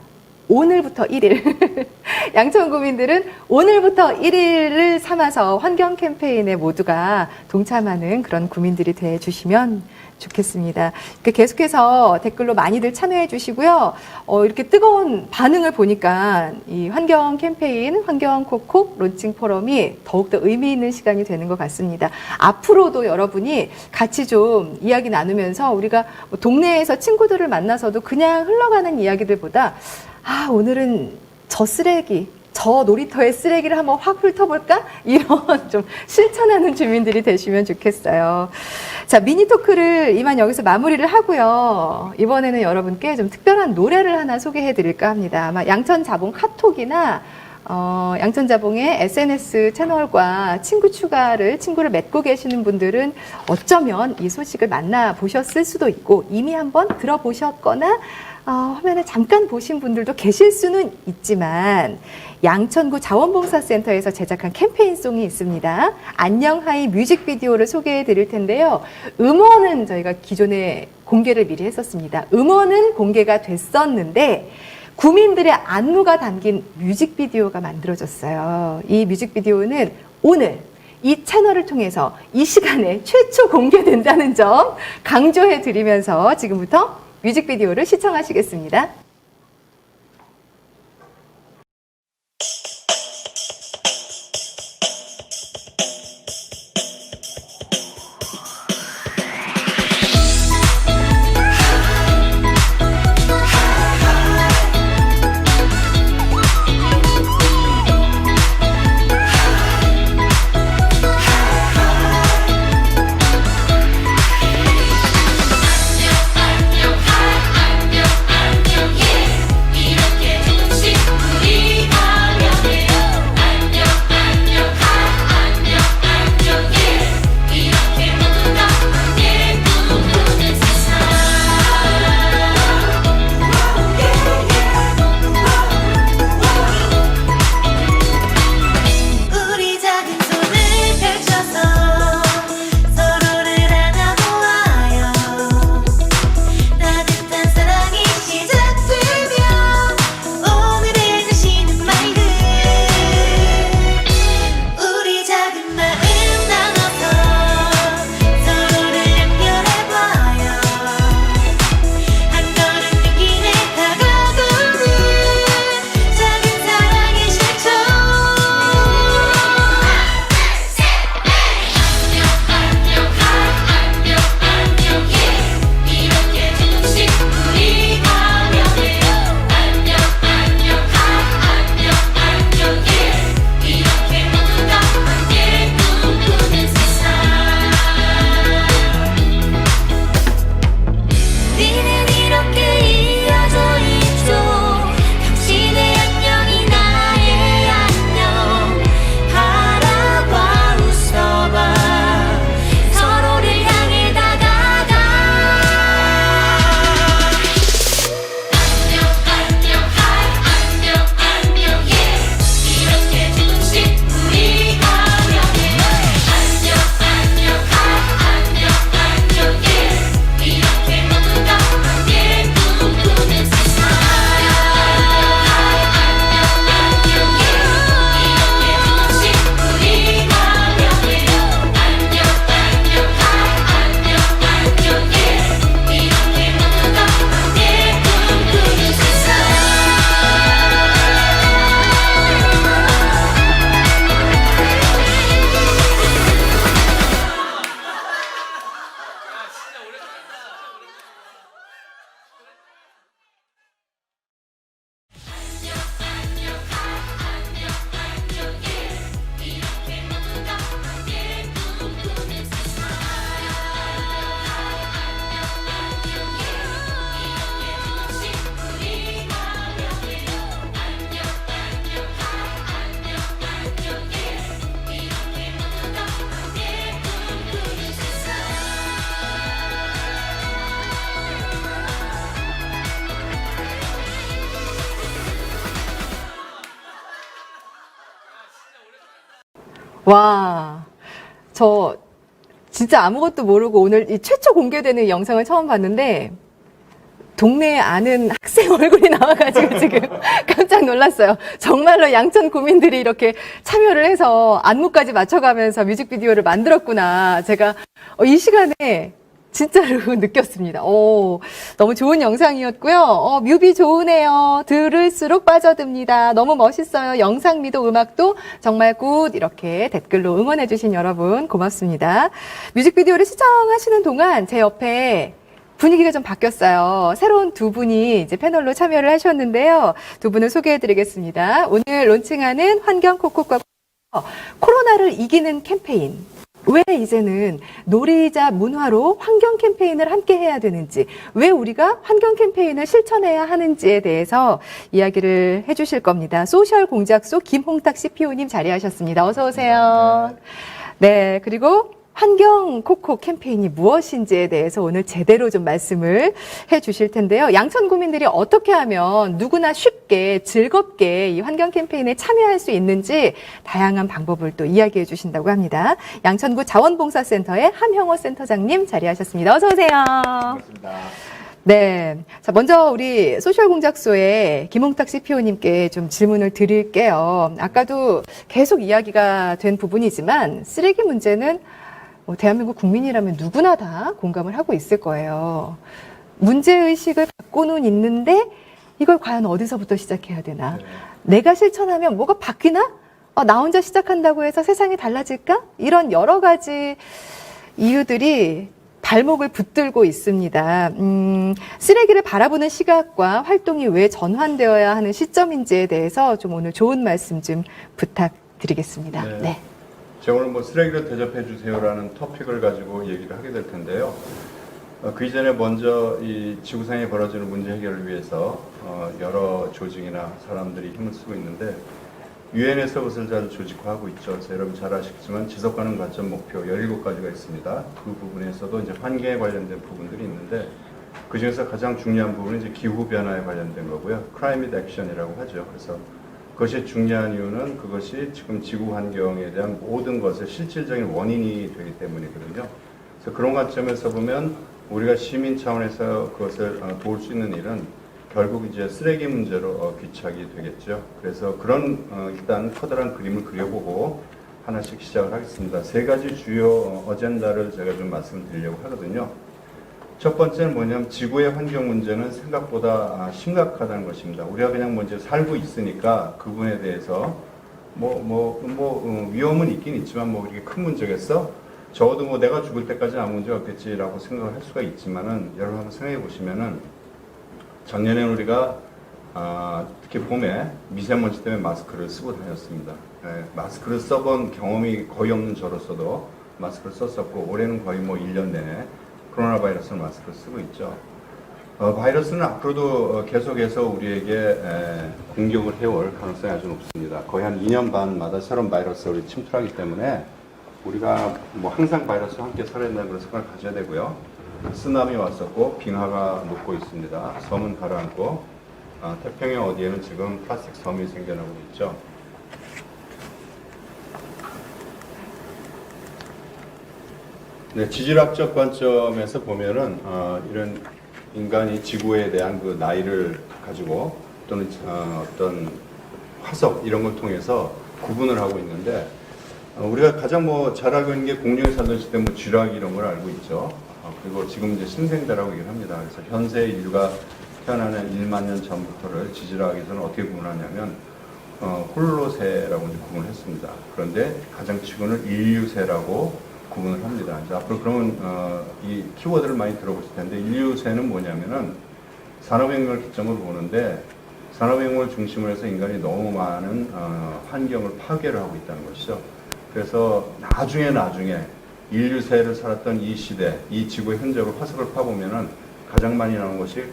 오늘부터 1일 양천구민들은 오늘부터 1일을 삼아서 환경 캠페인에 모두가 동참하는 그런 구민들이 되어주시면 좋겠습니다. 계속해서 댓글로 많이들 참여해 주시고요. 이렇게 뜨거운 반응을 보니까 이 환경 캠페인, 환경 콕콕 론칭 포럼이 더욱더 의미 있는 시간이 되는 것 같습니다. 앞으로도 여러분이 같이 좀 이야기 나누면서 우리가 뭐 동네에서 친구들을 만나서도 그냥 흘러가는 이야기들보다 오늘은 저 놀이터의 쓰레기를 한번 확 훑어볼까? 이런 좀 실천하는 주민들이 되시면 좋겠어요. 자, 미니 토크를 이만 여기서 마무리를 하고요. 이번에는 여러분께 좀 특별한 노래를 하나 소개해 드릴까 합니다. 아마 양천자봉 카톡이나 양천자봉의 SNS 채널과 친구를 맺고 계시는 분들은 어쩌면 이 소식을 만나보셨을 수도 있고 이미 한번 들어보셨거나 화면에 잠깐 보신 분들도 계실 수는 있지만, 양천구 자원봉사센터에서 제작한 캠페인송이 있습니다. 안녕하이 뮤직비디오를 소개해 드릴 텐데요. 음원은 저희가 기존에 공개를 미리 했었습니다. 음원은 공개가 됐었는데 구민들의 안무가 담긴 뮤직비디오가 만들어졌어요. 이 뮤직비디오는 오늘 이 채널을 통해서 이 시간에 최초 공개된다는 점 강조해 드리면서 지금부터 뮤직비디오를 시청하시겠습니다. 안녕 와, 저 진짜 아무것도 모르고 오늘 이 최초 공개되는 이 영상을 처음 봤는데 동네에 아는 학생 얼굴이 나와가지고 지금 깜짝 놀랐어요. 정말로 양천 구민들이 이렇게 참여를 해서 안무까지 맞춰가면서 뮤직비디오를 만들었구나. 제가 이 시간에 진짜로 느꼈습니다. 너무 좋은 영상이었고요. 뮤비 좋으네요. 들을수록 빠져듭니다. 너무 멋있어요. 영상미도 음악도 정말 굿. 이렇게 댓글로 응원해주신 여러분 고맙습니다. 뮤직비디오를 시청하시는 동안 제 옆에 분위기가 좀 바뀌었어요. 새로운 두 분이 이제 패널로 참여를 하셨는데요. 두 분을 소개해드리겠습니다. 오늘 론칭하는 환경 콕콕과 코로나를 이기는 캠페인. 왜 이제는 놀이이자 문화로 환경 캠페인을 함께 해야 되는지, 왜 우리가 환경 캠페인을 실천해야 하는지에 대해서 이야기를 해주실 겁니다. 소셜 공작소 김홍탁 CPO님 자리하셨습니다. 어서 오세요. 네, 그리고 환경 콕콕 캠페인이 무엇인지에 대해서 오늘 제대로 좀 말씀을 해 주실 텐데요. 양천 구민들이 어떻게 하면 누구나 쉽게 즐겁게 이 환경 캠페인에 참여할 수 있는지 다양한 방법을 또 이야기해 주신다고 합니다. 양천구 자원봉사센터의 함형호 센터장님 자리하셨습니다. 어서 오세요. 반갑습니다. 네. 자, 먼저 우리 소셜공작소의 김홍탁 CPO님께 좀 질문을 드릴게요. 아까도 계속 이야기가 된 부분이지만 쓰레기 문제는 대한민국 국민이라면 누구나 다 공감을 하고 있을 거예요. 문제의식을 갖고는 있는데 이걸 과연 어디서부터 시작해야 되나? 내가 실천하면 뭐가 바뀌나? 나 혼자 시작한다고 해서 세상이 달라질까? 이런 여러 가지 이유들이 발목을 붙들고 있습니다. 쓰레기를 바라보는 시각과 활동이 왜 전환되어야 하는 시점인지에 대해서 좀 오늘 좋은 말씀 좀 부탁드리겠습니다. 네. 제가 오늘 뭐 쓰레기를 대접해 주세요라는 토픽을 가지고 얘기를 하게 될 텐데요. 그 이전에 먼저 이 지구상에 벌어지는 문제 해결을 위해서 여러 조직이나 사람들이 힘을 쓰고 있는데 유엔에서 그것을 잘 조직화하고 있죠. 그래서 여러분 잘 아시겠지만 지속가능 발전 목표 17가지가 있습니다. 그 부분에서도 이제 환경에 관련된 부분들이 있는데 그 중에서 가장 중요한 부분은 이제 기후 변화에 관련된 거고요. Climate Action이라고 하죠. 그래서 그것이 중요한 이유는 그것이 지금 지구 환경에 대한 모든 것의 실질적인 원인이 되기 때문이거든요. 그래서 그런 관점에서 보면 우리가 시민 차원에서 그것을 도울 수 있는 일은 결국 이제 쓰레기 문제로 귀착이 되겠죠. 그래서 그런 일단 커다란 그림을 그려보고 하나씩 시작을 하겠습니다. 세 가지 주요 어젠다를 제가 좀 말씀드리려고 하거든요. 첫 번째는 뭐냐면 지구의 환경 문제는 생각보다 심각하다는 것입니다. 우리가 그냥 먼저 살고 있으니까 그분에 대해서 위험은 있긴 있지만 뭐 이렇게 큰 문제겠어? 적어도 뭐 내가 죽을 때까지 아무 문제 없겠지라고 생각을 할 수가 있지만은 여러분 한번 생각해 보시면은 작년에 우리가 특히 봄에 미세먼지 때문에 마스크를 쓰고 다녔습니다. 마스크를 써본 경험이 거의 없는 저로서도 마스크를 썼었고 올해는 거의 뭐 1년 내내 코로나 바이러스는 마스크를 쓰고 있죠. 바이러스는 앞으로도 계속해서 우리에게 공격을 해올 가능성이 아주 높습니다. 거의 한 2년 반마다 새로운 바이러스가 우리 침투하기 때문에 우리가 뭐 항상 바이러스와 함께 살아야 된다는 그런 생각을 가져야 되고요. 쓰나미 왔었고 빙하가 녹고 있습니다. 섬은 가라앉고 태평양 어디에는 지금 플라스틱 섬이 생겨나고 있죠. 네, 지질학적 관점에서 보면은 이런 인간이 지구에 대한 그 나이를 가지고 또는 어떤 화석 이런 걸 통해서 구분을 하고 있는데 우리가 가장 뭐 잘 알고 있는 게 공룡이 살던 시대 뭐 쥐라기 이런 걸 알고 있죠. 그리고 지금 이제 신생대라고 얘기를 합니다. 그래서 현재 인류가 태어나는 1만 년 전부터를 지질학에서는 어떻게 구분하냐면 홀로세라고 이제 구분을 했습니다. 그런데 가장 최근을 인류세라고 구분을 합니다. 이제 앞으로 그러면 이 키워드를 많이 들어보실 텐데 인류세는 뭐냐면은 산업혁명을 기점으로 보는데 산업혁명을 중심으로 해서 인간이 너무 많은 환경을 파괴를 하고 있다는 것이죠. 그래서 나중에 인류세를 살았던 이 시대, 이 지구의 현적으로 화석을 파보면은 가장 많이 나오는 것이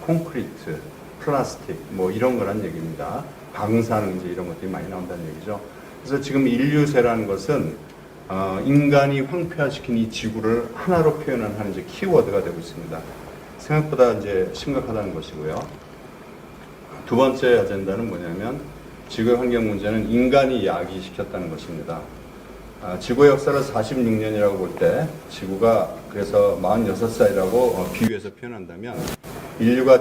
콘크리트, 플라스틱 뭐 이런 거란 얘기입니다. 방사능 이제 이런 것들이 많이 나온다는 얘기죠. 그래서 지금 인류세라는 것은 인간이 황폐화시킨 이 지구를 하나로 표현하는 이제 키워드가 되고 있습니다. 생각보다 이제 심각하다는 것이고요. 두 번째 아젠다는 뭐냐면 지구의 환경 문제는 인간이 야기시켰다는 것입니다. 지구의 역사를 46년이라고 볼 때 지구가 그래서 46살이라고 비유해서 표현한다면 인류가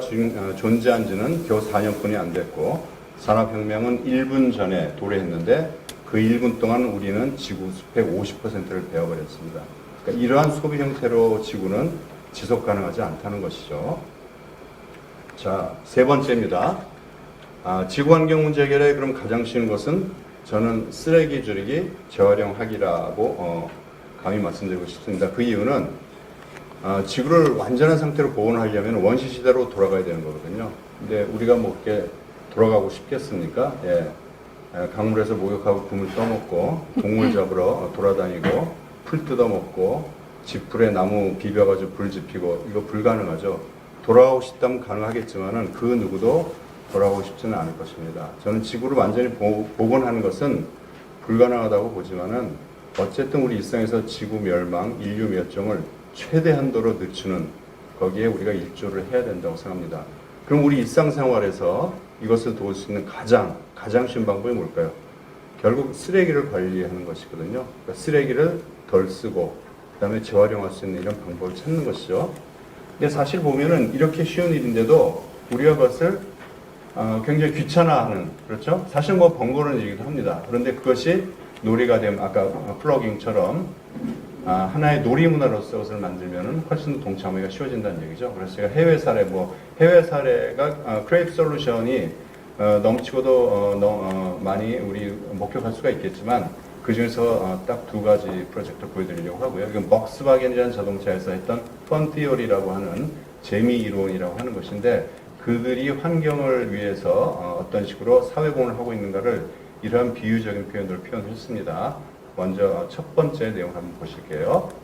존재한 지는 겨우 4년뿐이 안 됐고 산업혁명은 1분 전에 도래했는데 그 1분 동안 우리는 지구 숲의 50%를 베어버렸습니다. 그러니까 이러한 소비 형태로 지구는 지속 가능하지 않다는 것이죠. 자, 세 번째입니다. 지구 환경 문제 해결에 그럼 가장 쉬운 것은 저는 쓰레기 줄이기, 재활용하기라고 감히 말씀드리고 싶습니다. 그 이유는 지구를 완전한 상태로 보존하려면 원시 시대로 돌아가야 되는 거거든요. 근데 우리가 뭐 이렇게 돌아가고 싶겠습니까? 예. 강물에서 목욕하고 그물 떠먹고 동물 잡으러 돌아다니고 풀 뜯어먹고 지풀에 나무 비벼가지고 불 지피고 이거 불가능하죠. 돌아가고 싶다면 가능하겠지만은 그 누구도 돌아가고 싶지는 않을 것입니다. 저는 지구를 완전히 복원하는 것은 불가능하다고 보지만은 어쨌든 우리 일상에서 지구 멸망, 인류 멸종을 최대 한도로 늦추는 거기에 우리가 일조를 해야 된다고 생각합니다. 그럼 우리 일상생활에서 이것을 도울 수 있는 가장 쉬운 방법이 뭘까요? 결국 쓰레기를 관리하는 것이거든요. 그러니까 쓰레기를 덜 쓰고 그다음에 재활용할 수 있는 이런 방법을 찾는 것이죠. 근데 사실 보면은 이렇게 쉬운 일인데도 우리가 그것을 굉장히 귀찮아하는, 그렇죠? 사실 뭐 번거로운 일이기도 합니다. 그런데 그것이 놀이가 되면 아까 플러깅처럼 하나의 놀이 문화로서 것을 만들면은 훨씬 더 동참하기가 쉬워진다는 얘기죠. 그래서 제가 해외 사례가 크레이트 솔루션이 넘치고도 많이 우리 목격할 수가 있겠지만 그 중에서 딱 두 가지 프로젝트 보여드리려고 하고요. 이건 먹스바겐이라는 자동차에서 했던 펀티오리라고 하는 재미 이론이라고 하는 것인데 그들이 환경을 위해서 어떤 식으로 사회공헌을 하고 있는가를 이러한 비유적인 표현으로 표현했습니다. 먼저 첫 번째 내용을 한번 보실게요.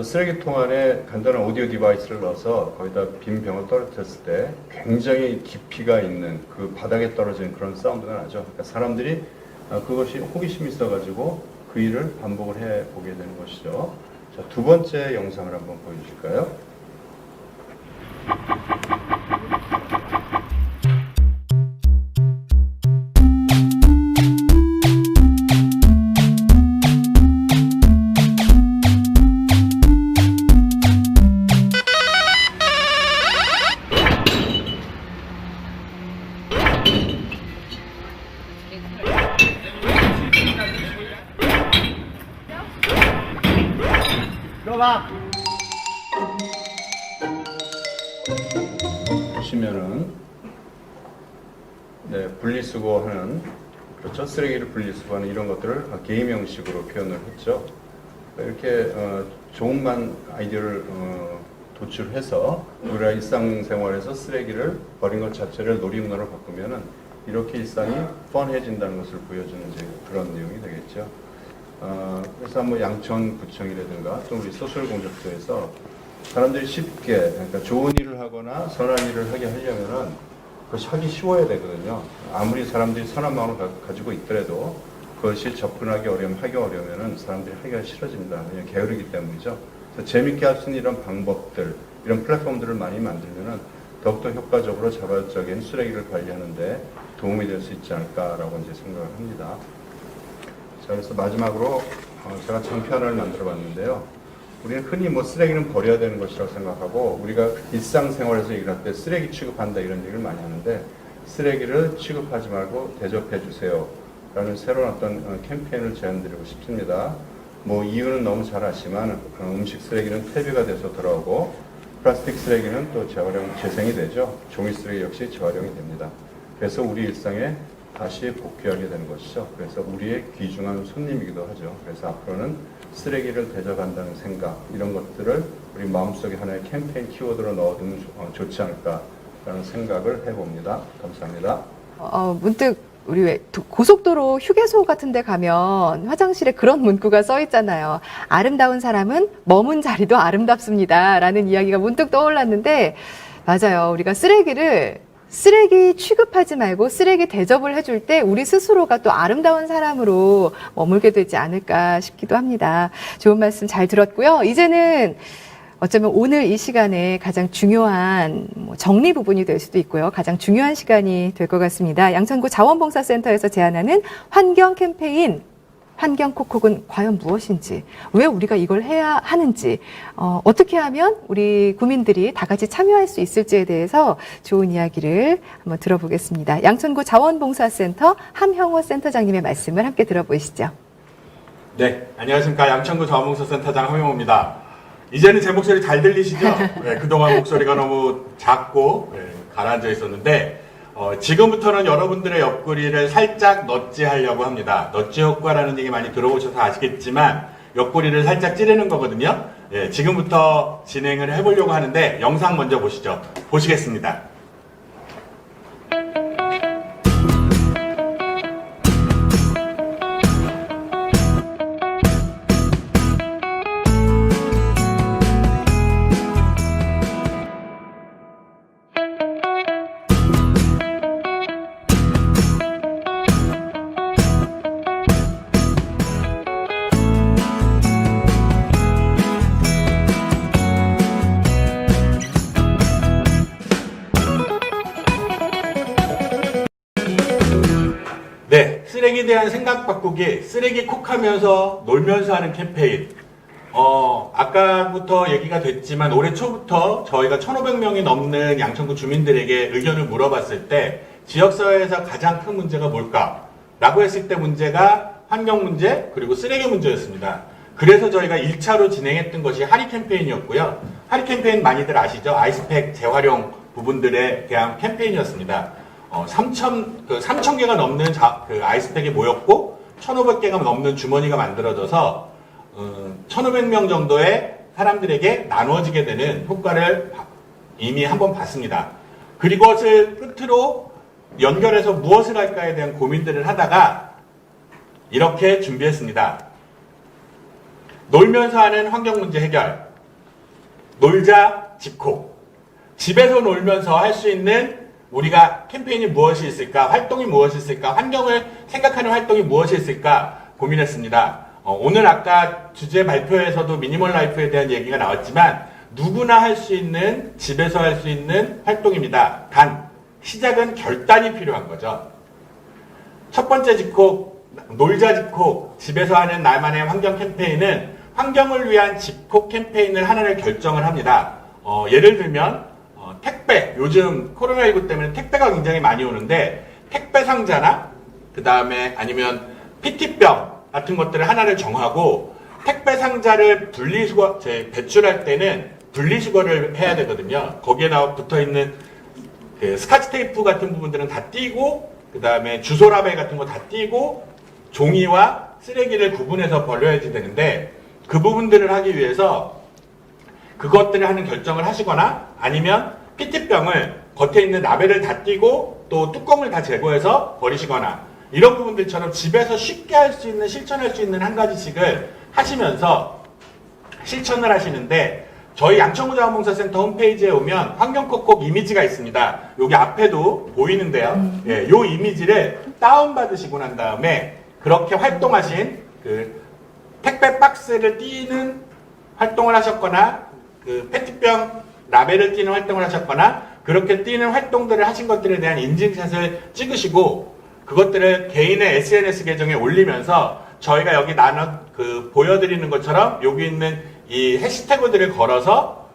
쓰레기통 안에 간단한 오디오 디바이스를 넣어서 거기다 빈 병을 떨어뜨렸을 때 굉장히 깊이가 있는 그 바닥에 떨어지는 그런 사운드가 나죠. 그러니까 사람들이 그것이 호기심이 있어가지고 그 일을 반복을 해보게 되는 것이죠. 자, 두 번째 영상을 한번 보여주실까요? 보시면은 분리수거하는, 그렇죠, 쓰레기를 분리수거하는 이런 것들을 게임 형식으로 표현을 했죠. 이렇게 좋은 아이디어를 도출해서 우리가 일상생활에서 쓰레기를 버린 것 자체를 놀이문화로 바꾸면은 이렇게 일상이 펀해진다는 것을 보여주는 이제 그런 내용이 되겠죠. 그래서 뭐 양천구청이라든가 또 우리 소설공작소에서 사람들이 쉽게, 그러니까 좋은 일을 하거나 선한 일을 하게 하려면은 그것이 하기 쉬워야 되거든요. 아무리 사람들이 선한 마음을 가지고 있더라도 그것이 접근하기 어려우면, 하기 어려우면은 사람들이 하기가 싫어집니다. 그냥 게으르기 때문이죠. 그래서 재밌게 할 수 있는 이런 방법들, 이런 플랫폼들을 많이 만들면은 더욱더 효과적으로 자발적인 쓰레기를 관리하는데 도움이 될 수 있지 않을까라고 이제 생각을 합니다. 자, 그래서 마지막으로 제가 장편을 만들어 봤는데요. 우리는 흔히 뭐 쓰레기는 버려야 되는 것이라고 생각하고 우리가 일상생활에서 얘기를 할 때 쓰레기 취급한다 이런 얘기를 많이 하는데 쓰레기를 취급하지 말고 대접해 주세요 라는 새로운 어떤 캠페인을 제안드리고 싶습니다. 뭐 이유는 너무 잘 아시지만 음식 쓰레기는 퇴비가 돼서 돌아오고 플라스틱 쓰레기는 또 재생이 되죠. 종이 쓰레기 역시 재활용이 됩니다. 그래서 우리 일상에 다시 복귀하게 되는 것이죠. 그래서 우리의 귀중한 손님이기도 하죠. 그래서 앞으로는 쓰레기를 대접한다는 생각, 이런 것들을 우리 마음속에 하나의 캠페인 키워드로 넣어두면 좋지 않을까라는 생각을 해봅니다. 감사합니다. 문득 우리 왜 고속도로 휴게소 같은 데 가면 화장실에 그런 문구가 써 있잖아요. 아름다운 사람은 머문 자리도 아름답습니다. 라는 이야기가 문득 떠올랐는데, 맞아요. 우리가 쓰레기 취급하지 말고 쓰레기 대접을 해줄 때 우리 스스로가 또 아름다운 사람으로 머물게 되지 않을까 싶기도 합니다. 좋은 말씀 잘 들었고요. 이제는 어쩌면 오늘 이 시간에 가장 중요한 정리 부분이 될 수도 있고요. 가장 중요한 시간이 될 것 같습니다. 양천구 자원봉사센터에서 제안하는 환경 캠페인 환경 콕콕은 과연 무엇인지, 왜 우리가 이걸 해야 하는지, 어떻게 하면 우리 구민들이 다 같이 참여할 수 있을지에 대해서 좋은 이야기를 한번 들어보겠습니다. 양천구 자원봉사센터 함형호 센터장님의 말씀을 함께 들어보시죠. 네, 안녕하십니까. 양천구 자원봉사센터장 함형호입니다. 이제는 제 목소리 잘 들리시죠? 네, 그동안 목소리가 너무 작고 가라앉아 있었는데 지금부터는 여러분들의 옆구리를 살짝 넛지하려고 합니다. 넛지 효과라는 얘기 많이 들어보셔서 아시겠지만 옆구리를 살짝 찌르는 거거든요. 예, 지금부터 진행을 해보려고 하는데 영상 먼저 보시죠. 보시겠습니다. 네, 쓰레기에 대한 생각 바꾸기, 쓰레기 콕 하면서 놀면서 하는 캠페인. 아까부터 얘기가 됐지만 올해 초부터 저희가 1,500명이 넘는 양천구 주민들에게 의견을 물어봤을 때 지역사회에서 가장 큰 문제가 뭘까? 라고 했을 때 문제가 환경 문제, 그리고 쓰레기 문제였습니다. 그래서 저희가 1차로 진행했던 것이 하리 캠페인이었고요. 하리 캠페인 많이들 아시죠? 아이스팩 재활용 부분들에 대한 캠페인이었습니다. 3,000개가 넘는 아이스팩이 모였고 1,500개가 넘는 주머니가 만들어져서 1,500명 정도의 사람들에게 나눠지게 되는 효과를 이미 한번 봤습니다. 그것을 끝으로 연결해서 무엇을 할까에 대한 고민들을 하다가 이렇게 준비했습니다. 놀면서 하는 환경 문제 해결. 놀자 집콕. 집에서 놀면서 할 수 있는 우리가 캠페인이 무엇이 있을까, 활동이 무엇이 있을까, 환경을 생각하는 활동이 무엇이 있을까 고민했습니다. 오늘 아까 주제 발표에서도 미니멀 라이프에 대한 얘기가 나왔지만 누구나 할 수 있는, 집에서 할 수 있는 활동입니다. 단, 시작은 결단이 필요한 거죠. 첫 번째 집콕, 놀자 집콕, 집에서 하는 나만의 환경 캠페인은 환경을 위한 집콕 캠페인을 하나를 결정을 합니다. 예를 들면 택배, 요즘 코로나19 때문에 택배가 굉장히 많이 오는데 택배 상자나 그 다음에 아니면 PT병 같은 것들을 하나를 정하고 택배 상자를 배출할 때는 분리수거를 해야 되거든요. 거기에 붙어있는 그 스카치 테이프 같은 부분들은 다 띄고 그 다음에 주소 라벨 같은 거 다 띄고 종이와 쓰레기를 구분해서 버려야지 되는데 그 부분들을 하기 위해서 그것들을 하는 결정을 하시거나 아니면 PT병을 겉에 있는 라벨을 다 띄고 또 뚜껑을 다 제거해서 버리시거나 이런 부분들처럼 집에서 쉽게 할 수 있는, 실천할 수 있는 한 가지씩을 하시면서 실천을 하시는데 저희 양천구 자원봉사센터 홈페이지에 오면 환경콕콕 이미지가 있습니다. 여기 앞에도 보이는데요. 예, 요 이미지를 다운받으시고 난 다음에 그렇게 활동하신 그 택배 박스를 띄는 활동을 하셨거나 그 페트병 라벨을 띄는 활동을 하셨거나 그렇게 띄는 활동들을 하신 것들에 대한 인증샷을 찍으시고 그것들을 개인의 SNS 계정에 올리면서 저희가 여기 보여드리는 것처럼 여기 있는 이 해시태그들을 걸어서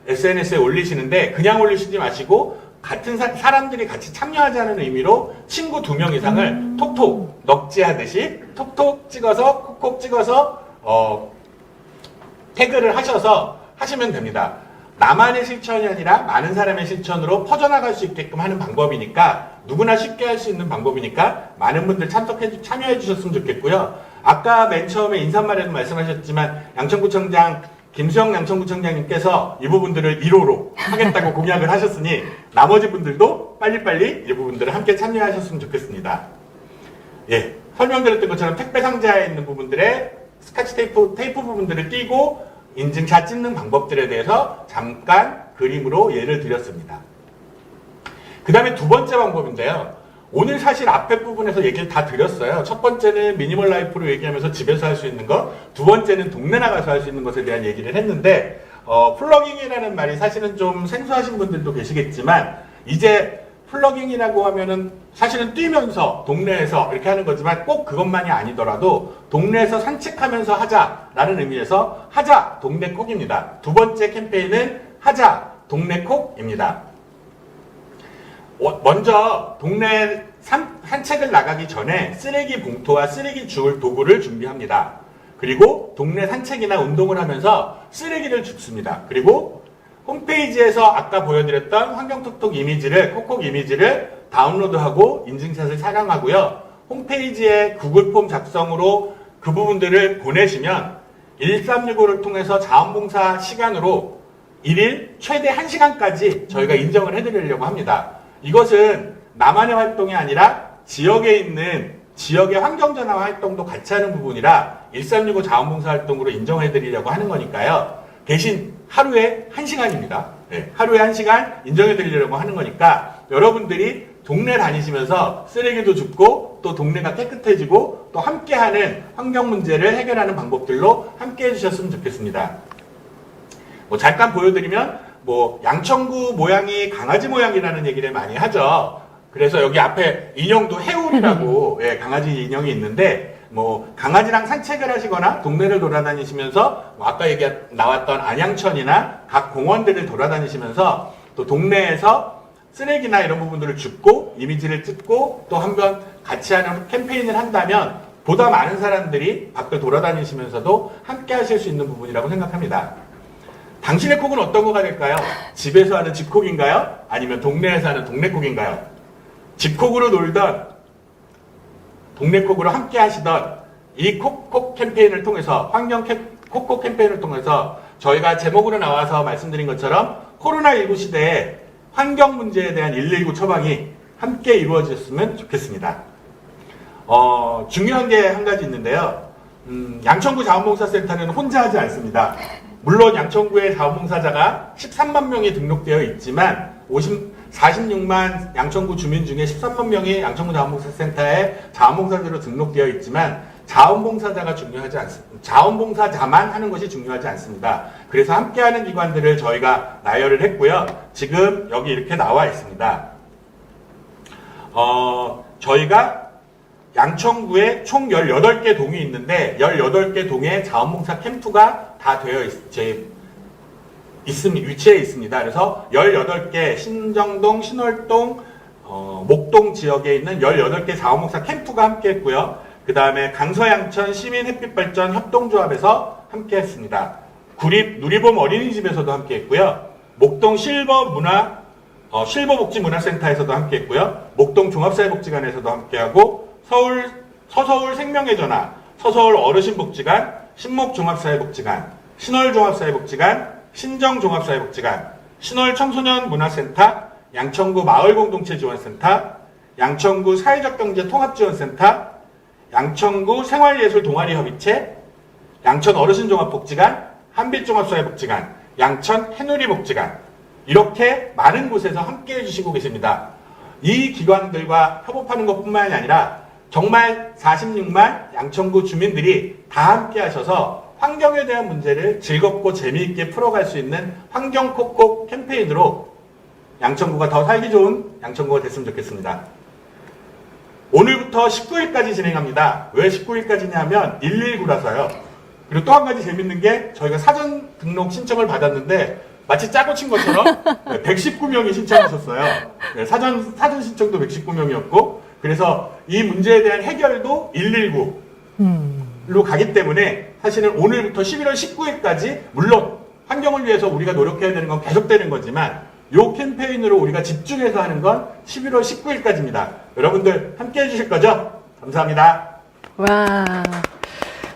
SNS에 올리시는데 그냥 올리시지 마시고 같은 사람들이 같이 참여하자는 의미로 친구 2명 이상을 톡톡 넉지하듯이 톡톡 찍어서 콕콕 찍어서 태그를 하셔서 하시면 됩니다. 나만의 실천이 아니라 많은 사람의 실천으로 퍼져나갈 수 있게끔 하는 방법이니까 누구나 쉽게 할 수 있는 방법이니까 많은 분들 참여해 주셨으면 좋겠고요. 아까 맨 처음에 인사말에도 말씀하셨지만 양천구청장 김수영 양천구청장님께서 이 부분들을 1호로 하겠다고 공약을 하셨으니 나머지 분들도 빨리빨리 이 부분들을 함께 참여하셨으면 좋겠습니다. 예, 설명드렸던 것처럼 택배 상자에 있는 부분들의 스카치 테이프 부분들을 띄고 인증샷 찍는 방법들에 대해서 잠깐 그림으로 예를 드렸습니다. 그 다음에 두 번째 방법인데요. 오늘 사실 앞에 부분에서 얘기를 다 드렸어요. 첫 번째는 미니멀 라이프로 얘기하면서 집에서 할 수 있는 것, 두 번째는 동네 나가서 할 수 있는 것에 대한 얘기를 했는데 플러깅이라는 말이 사실은 좀 생소하신 분들도 계시겠지만 이제 플러깅이라고 하면은 사실은 뛰면서 동네에서 이렇게 하는 거지만 꼭 그것만이 아니더라도 동네에서 산책하면서 하자라는 의미에서 하자 동네콕입니다. 두 번째 캠페인은 하자 동네콕입니다. 먼저 동네 산책을 나가기 전에 쓰레기 봉투와 쓰레기 주울 도구를 준비합니다. 그리고 동네 산책이나 운동을 하면서 쓰레기를 줍습니다. 그리고 홈페이지에서 아까 보여드렸던 환경톡톡 이미지를, 콕콕 이미지를 다운로드하고 인증샷을 촬영하고요. 홈페이지에 구글 폼 작성으로 그 부분들을 보내시면 1365를 통해서 자원봉사 시간으로 1일 최대 1시간까지 저희가 인정을 해드리려고 합니다. 이것은 나만의 활동이 아니라 지역에 있는 지역의 환경전화 활동도 같이 하는 부분이라 1365 자원봉사 활동으로 인정해드리려고 하는 거니까요. 대신 하루에 1시간입니다. 네, 하루에 1시간 인정해드리려고 하는 거니까 여러분들이 동네 다니시면서 쓰레기도 줍고 또 동네가 깨끗해지고 또 함께하는 환경 문제를 해결하는 방법들로 함께 해주셨으면 좋겠습니다. 잠깐 보여드리면 양천구 모양이 강아지 모양이라는 얘기를 많이 하죠. 그래서 여기 앞에 인형도 해울이라고 예, 강아지 인형이 있는데 강아지랑 산책을 하시거나 동네를 돌아다니시면서 아까 나왔던 안양천이나 각 공원들을 돌아다니시면서 또 동네에서 쓰레기나 이런 부분들을 줍고 이미지를 찍고 또 한번 같이 하는 캠페인을 한다면 보다 많은 사람들이 밖을 돌아다니시면서도 함께 하실 수 있는 부분이라고 생각합니다. 당신의 콕은 어떤 거가 될까요? 집에서 하는 집콕인가요? 아니면 동네에서 하는 동네콕인가요? 집콕으로 놀던 동네콕으로 함께 하시던 이 콕콕 캠페인을 통해서 콕콕 캠페인을 통해서 저희가 제목으로 나와서 말씀드린 것처럼 코로나19 시대에 환경 문제에 대한 119 처방이 함께 이루어졌으면 좋겠습니다. 중요한 게 한 가지 있는데요. 양천구 자원봉사센터는 혼자 하지 않습니다. 물론 양천구의 자원봉사자가 13만 명이 등록되어 있지만 46만 양천구 주민 중에 13만 명이 양천구 자원봉사센터에 자원봉사자로 등록되어 있지만 자원봉사자만 하는 것이 중요하지 않습니다. 그래서 함께하는 기관들을 저희가 나열을 했고요. 지금 여기 이렇게 나와 있습니다. 저희가 양천구에 총 18개 동이 있는데 18개 동에 자원봉사 캠프가 다 위치해 있습니다. 그래서 18개 신정동, 신월동, 목동 지역에 있는 18개 자원봉사 캠프가 함께 했고요. 그 다음에 강서양천 시민햇빛발전 협동조합에서 함께 했습니다. 구립 누리봄 어린이집에서도 함께 했고요. 목동 실버복지문화센터에서도 함께 했고요. 목동 종합사회복지관에서도 함께 하고 서서울 생명의 전화, 서서울 어르신복지관, 신목종합사회복지관, 신월종합사회복지관, 신정종합사회복지관, 신월청소년문화센터, 양천구 마을공동체지원센터, 양천구 사회적경제통합지원센터, 양천구 생활예술동아리협의체, 양천 어르신종합복지관, 한빛종합사회복지관, 양천 해누리복지관 이렇게 많은 곳에서 함께 해주시고 계십니다. 이 기관들과 협업하는 것뿐만이 아니라 정말 46만 양천구 주민들이 다 함께 하셔서 환경에 대한 문제를 즐겁고 재미있게 풀어갈 수 있는 환경콕콕 캠페인으로 양천구가 더 살기 좋은 양천구가 됐으면 좋겠습니다. 오늘부터 19일까지 진행합니다. 왜 19일까지냐 하면 119라서요. 그리고 또 한 가지 재밌는 게 저희가 사전 등록 신청을 받았는데 마치 짜고 친 것처럼 119명이 신청하셨어요. 사전 신청도 119명이었고 그래서 이 문제에 대한 해결도 119로 가기 때문에 사실은 오늘부터 11월 19일까지 물론 환경을 위해서 우리가 노력해야 되는 건 계속되는 거지만 이 캠페인으로 우리가 집중해서 하는 건 11월 19일까지입니다. 여러분들 함께 해주실 거죠? 감사합니다. 와.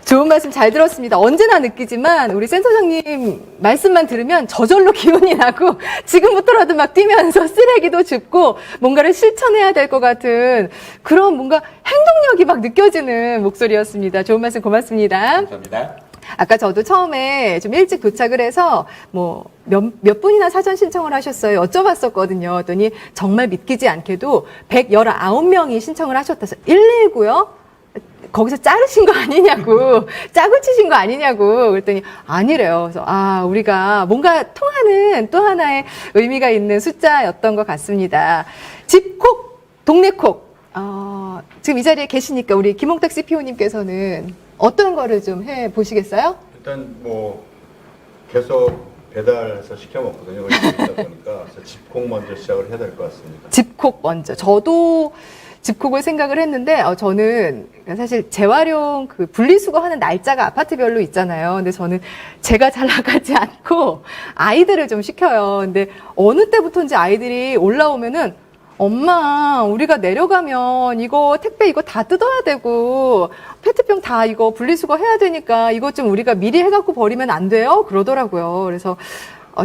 좋은 말씀 잘 들었습니다. 언제나 느끼지만 우리 센터장님 말씀만 들으면 저절로 기운이 나고 지금부터라도 막 뛰면서 쓰레기도 줍고 뭔가를 실천해야 될 것 같은 그런 뭔가 행동력이 막 느껴지는 목소리였습니다. 좋은 말씀 고맙습니다. 감사합니다. 아까 저도 처음에 좀 일찍 도착을 해서 몇 분이나 사전 신청을 하셨어요. 여쭤봤었거든요. 그랬더니 정말 믿기지 않게도 119명이 신청을 하셨다서 119요? 거기서 자르신 거 아니냐고, 짜고 치신 거 아니냐고 그랬더니 아니래요. 그래서 우리가 뭔가 통하는 또 하나의 의미가 있는 숫자였던 것 같습니다. 집콕, 동네콕. 지금 이 자리에 계시니까 우리 김홍탁 CPO님께서는 어떤 거를 좀 해 보시겠어요? 일단 계속 배달해서 시켜 먹거든요. 그러다 보니까 그래서 집콕 먼저 시작을 해야 될 것 같습니다. 집콕 먼저. 저도 집콕을 생각을 했는데 저는 사실 재활용 그 분리수거 하는 날짜가 아파트별로 있잖아요. 근데 저는 제가 잘 나가지 않고 아이들을 좀 시켜요. 근데 어느 때부터인지 아이들이 올라오면은 엄마, 우리가 내려가면 이거 택배 이거 다 뜯어야 되고 페트병 다 이거 분리수거 해야 되니까 이거 좀 우리가 미리 해갖고 버리면 안 돼요? 그러더라고요. 그래서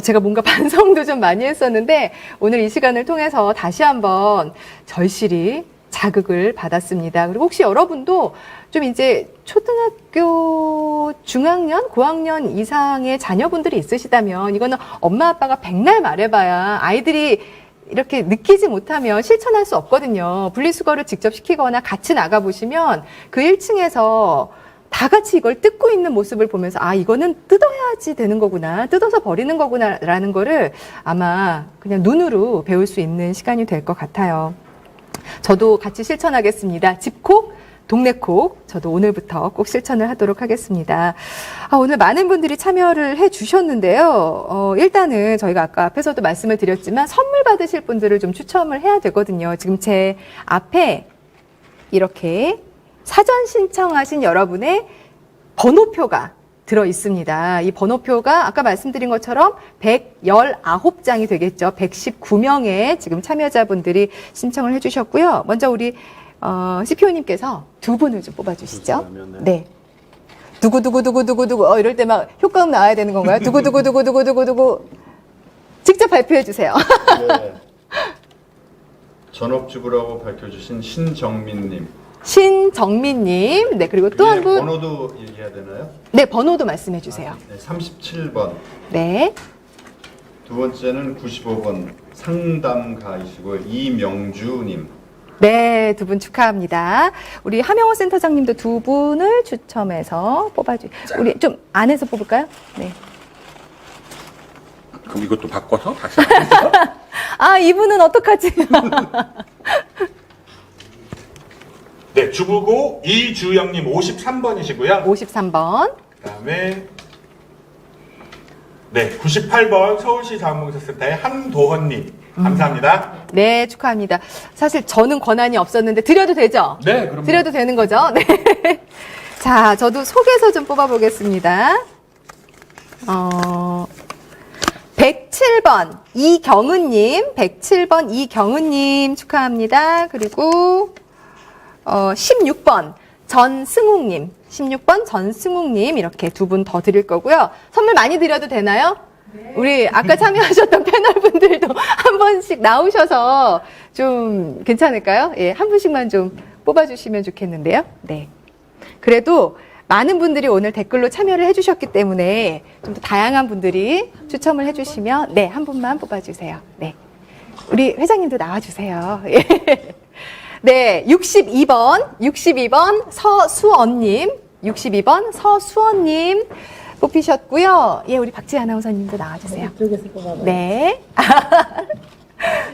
제가 뭔가 반성도 좀 많이 했었는데 오늘 이 시간을 통해서 다시 한번 절실히 자극을 받았습니다. 그리고 혹시 여러분도 좀 이제 초등학교 중학년, 고학년 이상의 자녀분들이 있으시다면 이거는 엄마 아빠가 백날 말해봐야 아이들이 이렇게 느끼지 못하면 실천할 수 없거든요. 분리수거를 직접 시키거나 같이 나가보시면 그 1층에서 다 같이 이걸 뜯고 있는 모습을 보면서 이거는 뜯어야지 되는 거구나, 뜯어서 버리는 거구나 라는 거를 아마 그냥 눈으로 배울 수 있는 시간이 될 것 같아요. 저도 같이 실천하겠습니다. 집콕, 동네콕 저도 오늘부터 꼭 실천을 하도록 하겠습니다. 오늘 많은 분들이 참여를 해 주셨는데요. 일단은 저희가 아까 앞에서도 말씀을 드렸지만 선물 받으실 분들을 좀 추첨을 해야 되거든요. 지금 제 앞에 이렇게 사전 신청하신 여러분의 번호표가 들어 있습니다. 이 번호표가 아까 말씀드린 것처럼 119장이 되겠죠. 119명의 지금 참여자분들이 신청을 해주셨고요. 먼저 우리 CPO님께서 두 분을 좀 뽑아주시죠. 네. 두구두구두구두구두구. 이럴 때 막 효과음 나와야 되는 건가요? 두구두구두구두구두구두구. 직접 발표해 주세요. 네. 전업주부라고 밝혀주신 신정민님. 신정민님. 네, 그리고 또 한 분. 번호도 얘기해야 되나요? 네, 번호도 말씀해 주세요. 네, 37번. 네. 두 번째는 95번 상담가이시고 이명주님. 네, 두 분 축하합니다. 우리 하명호 센터장님도 두 분을 추첨해서 우리 좀 안에서 뽑을까요? 네. 그럼 이것도 바꿔서 다시. 이분은 어떡하지? 네, 주부고 이주영님 53번이시고요. 53번. 그다음에 네, 98번 서울시 자원봉사센터의 한도헌님. 감사합니다. 네, 축하합니다. 사실 저는 권한이 없었는데 드려도 되죠? 네, 그럼 드려도 되는 거죠? 네. 자, 저도 속에서 좀 뽑아보겠습니다. 107번 이경은님, 107번 이경은님 축하합니다. 그리고 16번 전승욱님, 16번 전승욱님 이렇게 두 분 더 드릴 거고요. 선물 많이 드려도 되나요? 네. 우리 아까 참여하셨던 패널분들도 한 번씩 나오셔서 좀 괜찮을까요? 예, 한 분씩만 좀 뽑아주시면 좋겠는데요. 네. 그래도 많은 분들이 오늘 댓글로 참여를 해주셨기 때문에 좀 더 다양한 분들이 추첨을 해주시면 네, 한 분만 뽑아주세요. 네. 우리 회장님도 나와주세요. 예. 네, 62번 서수원님, 62번 서수원님 뽑히셨고요. 예, 우리 박지 아나운서님도 나와주세요. 이쪽에서 뽑아봐요. 네.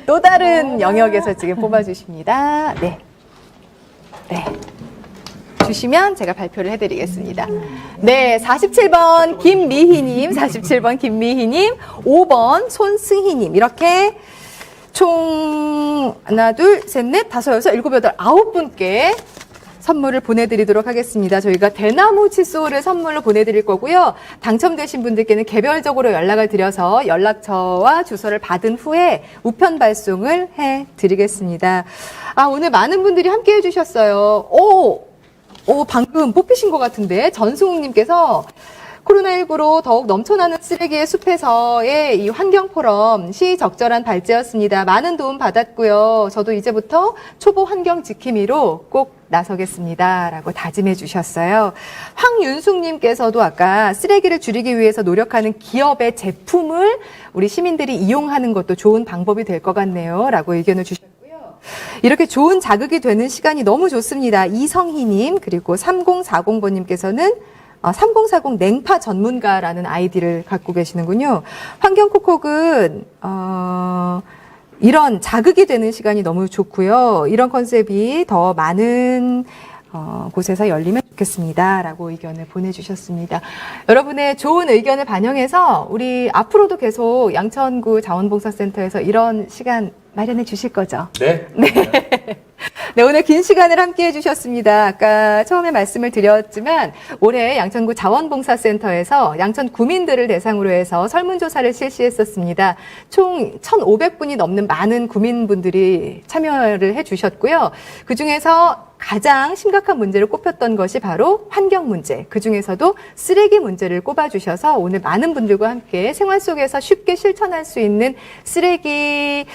또 다른 영역에서 지금 뽑아주십니다. 네. 네. 주시면 제가 발표를 해드리겠습니다. 네, 47번 김미희님, 47번 김미희님, 5번 손승희님 이렇게 총 하나, 둘, 셋, 넷, 다섯, 여섯, 일곱, 여덟, 9분께 선물을 보내드리도록 하겠습니다. 저희가 대나무 칫솔을 선물로 보내드릴 거고요. 당첨되신 분들께는 개별적으로 연락을 드려서 연락처와 주소를 받은 후에 우편 발송을 해드리겠습니다. 오늘 많은 분들이 함께 해주셨어요. 방금 뽑히신 것 같은데 전승욱님께서 코로나19로 더욱 넘쳐나는 쓰레기의 숲에서의 이 환경포럼 시적절한 발제였습니다. 많은 도움 받았고요. 저도 이제부터 초보 환경 지킴이로 꼭 나서겠습니다. 라고 다짐해 주셨어요. 황윤숙님께서도 아까 쓰레기를 줄이기 위해서 노력하는 기업의 제품을 우리 시민들이 이용하는 것도 좋은 방법이 될 것 같네요. 라고 의견을 주셨고요. 이렇게 좋은 자극이 되는 시간이 너무 좋습니다. 이성희님 그리고 3040번님께서는 3040 냉파 전문가라는 아이디를 갖고 계시는군요. 환경콕콕은 이런 자극이 되는 시간이 너무 좋고요. 이런 컨셉이 더 많은 곳에서 열리면 좋겠습니다. 라고 의견을 보내주셨습니다. 여러분의 좋은 의견을 반영해서 우리 앞으로도 계속 양천구 자원봉사센터에서 이런 시간 마련해 주실 거죠? 네. 네, 오늘 긴 시간을 함께 해주셨습니다. 아까 처음에 말씀을 드렸지만 올해 양천구 자원봉사센터에서 양천 구민들을 대상으로 해서 설문조사를 실시했었습니다. 총 1,500분이 넘는 많은 구민분들이 참여를 해주셨고요. 그중에서 가장 심각한 문제를 꼽혔던 것이 바로 환경 문제, 그중에서도 쓰레기 문제를 꼽아주셔서 오늘 많은 분들과 함께 생활 속에서 쉽게 실천할 수 있는 쓰레기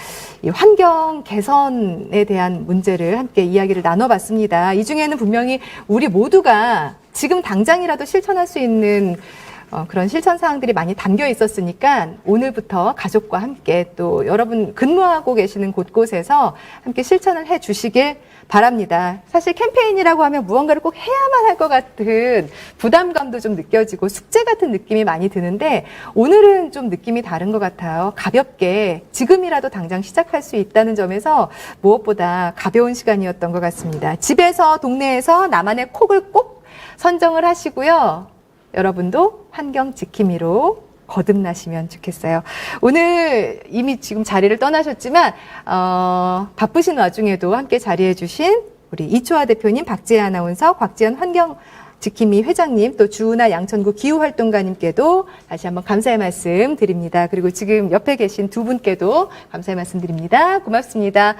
환경 개선에 대한 문제를 함께 이야기를 나눠봤습니다. 이 중에는 분명히 우리 모두가 지금 당장이라도 실천할 수 있는 그런 실천 사항들이 많이 담겨 있었으니까 오늘부터 가족과 함께 또 여러분 근무하고 계시는 곳곳에서 함께 실천을 해 주시길 바랍니다. 사실 캠페인이라고 하면 무언가를 꼭 해야만 할 것 같은 부담감도 좀 느껴지고 숙제 같은 느낌이 많이 드는데 오늘은 좀 느낌이 다른 것 같아요. 가볍게 지금이라도 당장 시작할 수 있다는 점에서 무엇보다 가벼운 시간이었던 것 같습니다. 집에서 동네에서 나만의 콕을 꼭 선정을 하시고요. 여러분도 환경 지킴이로 거듭나시면 좋겠어요. 오늘 이미 지금 자리를 떠나셨지만 바쁘신 와중에도 함께 자리해 주신 우리 이초아 대표님, 박지혜 아나운서, 곽지연 환경 지킴이 회장님, 또 주은아 양천구 기후활동가님께도 다시 한번 감사의 말씀 드립니다. 그리고 지금 옆에 계신 두 분께도 감사의 말씀 드립니다. 고맙습니다.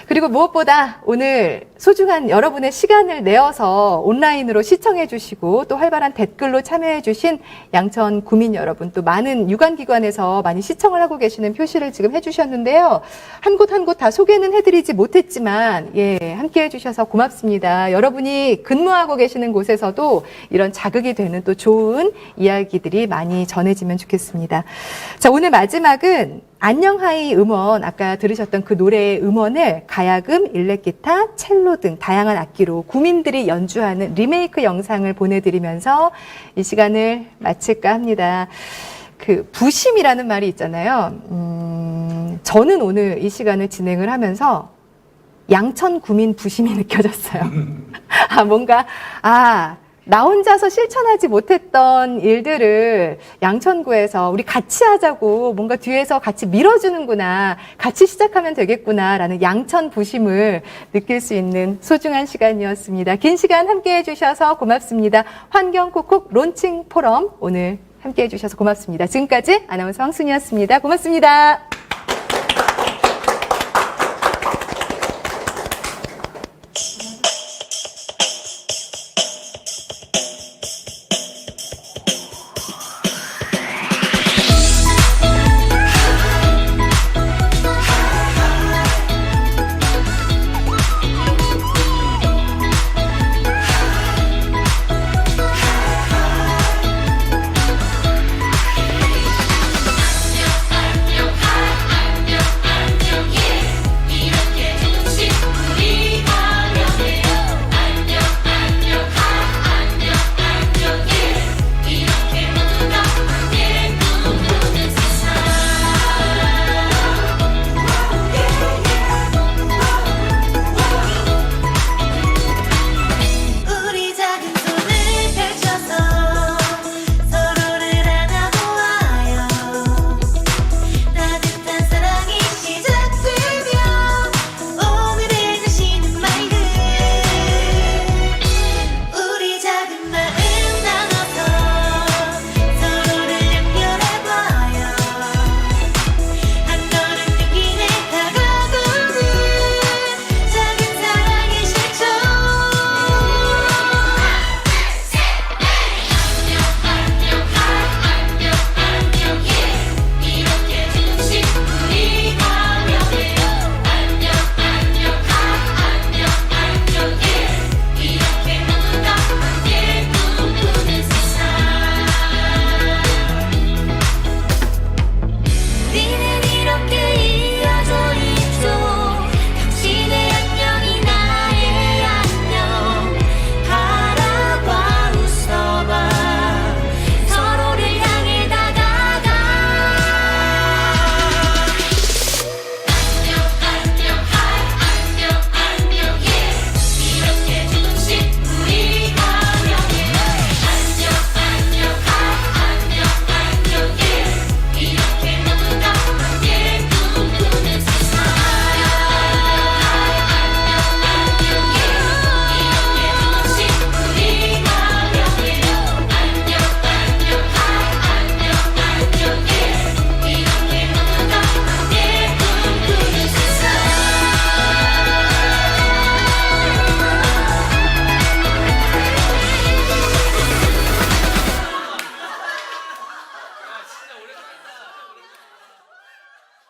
그리고 무엇보다 오늘 소중한 여러분의 시간을 내어서 온라인으로 시청해 주시고 또 활발한 댓글로 참여해 주신 양천 구민 여러분, 또 많은 유관기관에서 많이 시청을 하고 계시는 표시를 지금 해 주셨는데요. 한 곳 한 곳 다 소개는 해드리지 못했지만 함께 해주셔서 고맙습니다. 여러분이 근무하고 계시는 곳에서도 이런 자극이 되는 또 좋은 이야기들이 많이 전해지면 좋겠습니다. 자, 오늘 마지막은 안녕하이 음원, 아까 들으셨던 그 노래의 음원을 가야금, 일렉기타, 첼로 등 다양한 악기로 구민들이 연주하는 리메이크 영상을 보내드리면서 이 시간을 마칠까 합니다. 그 부심이라는 말이 있잖아요. 저는 오늘 이 시간을 진행을 하면서 양천 구민 부심이 느껴졌어요. 나 혼자서 실천하지 못했던 일들을 양천구에서 우리 같이 하자고 뭔가 뒤에서 같이 밀어주는구나, 같이 시작하면 되겠구나라는 양천 부심을 느낄 수 있는 소중한 시간이었습니다. 긴 시간 함께 해주셔서 고맙습니다. 환경콕콕 론칭 포럼 오늘 함께 해주셔서 고맙습니다. 지금까지 아나운서 황순이었습니다. 고맙습니다.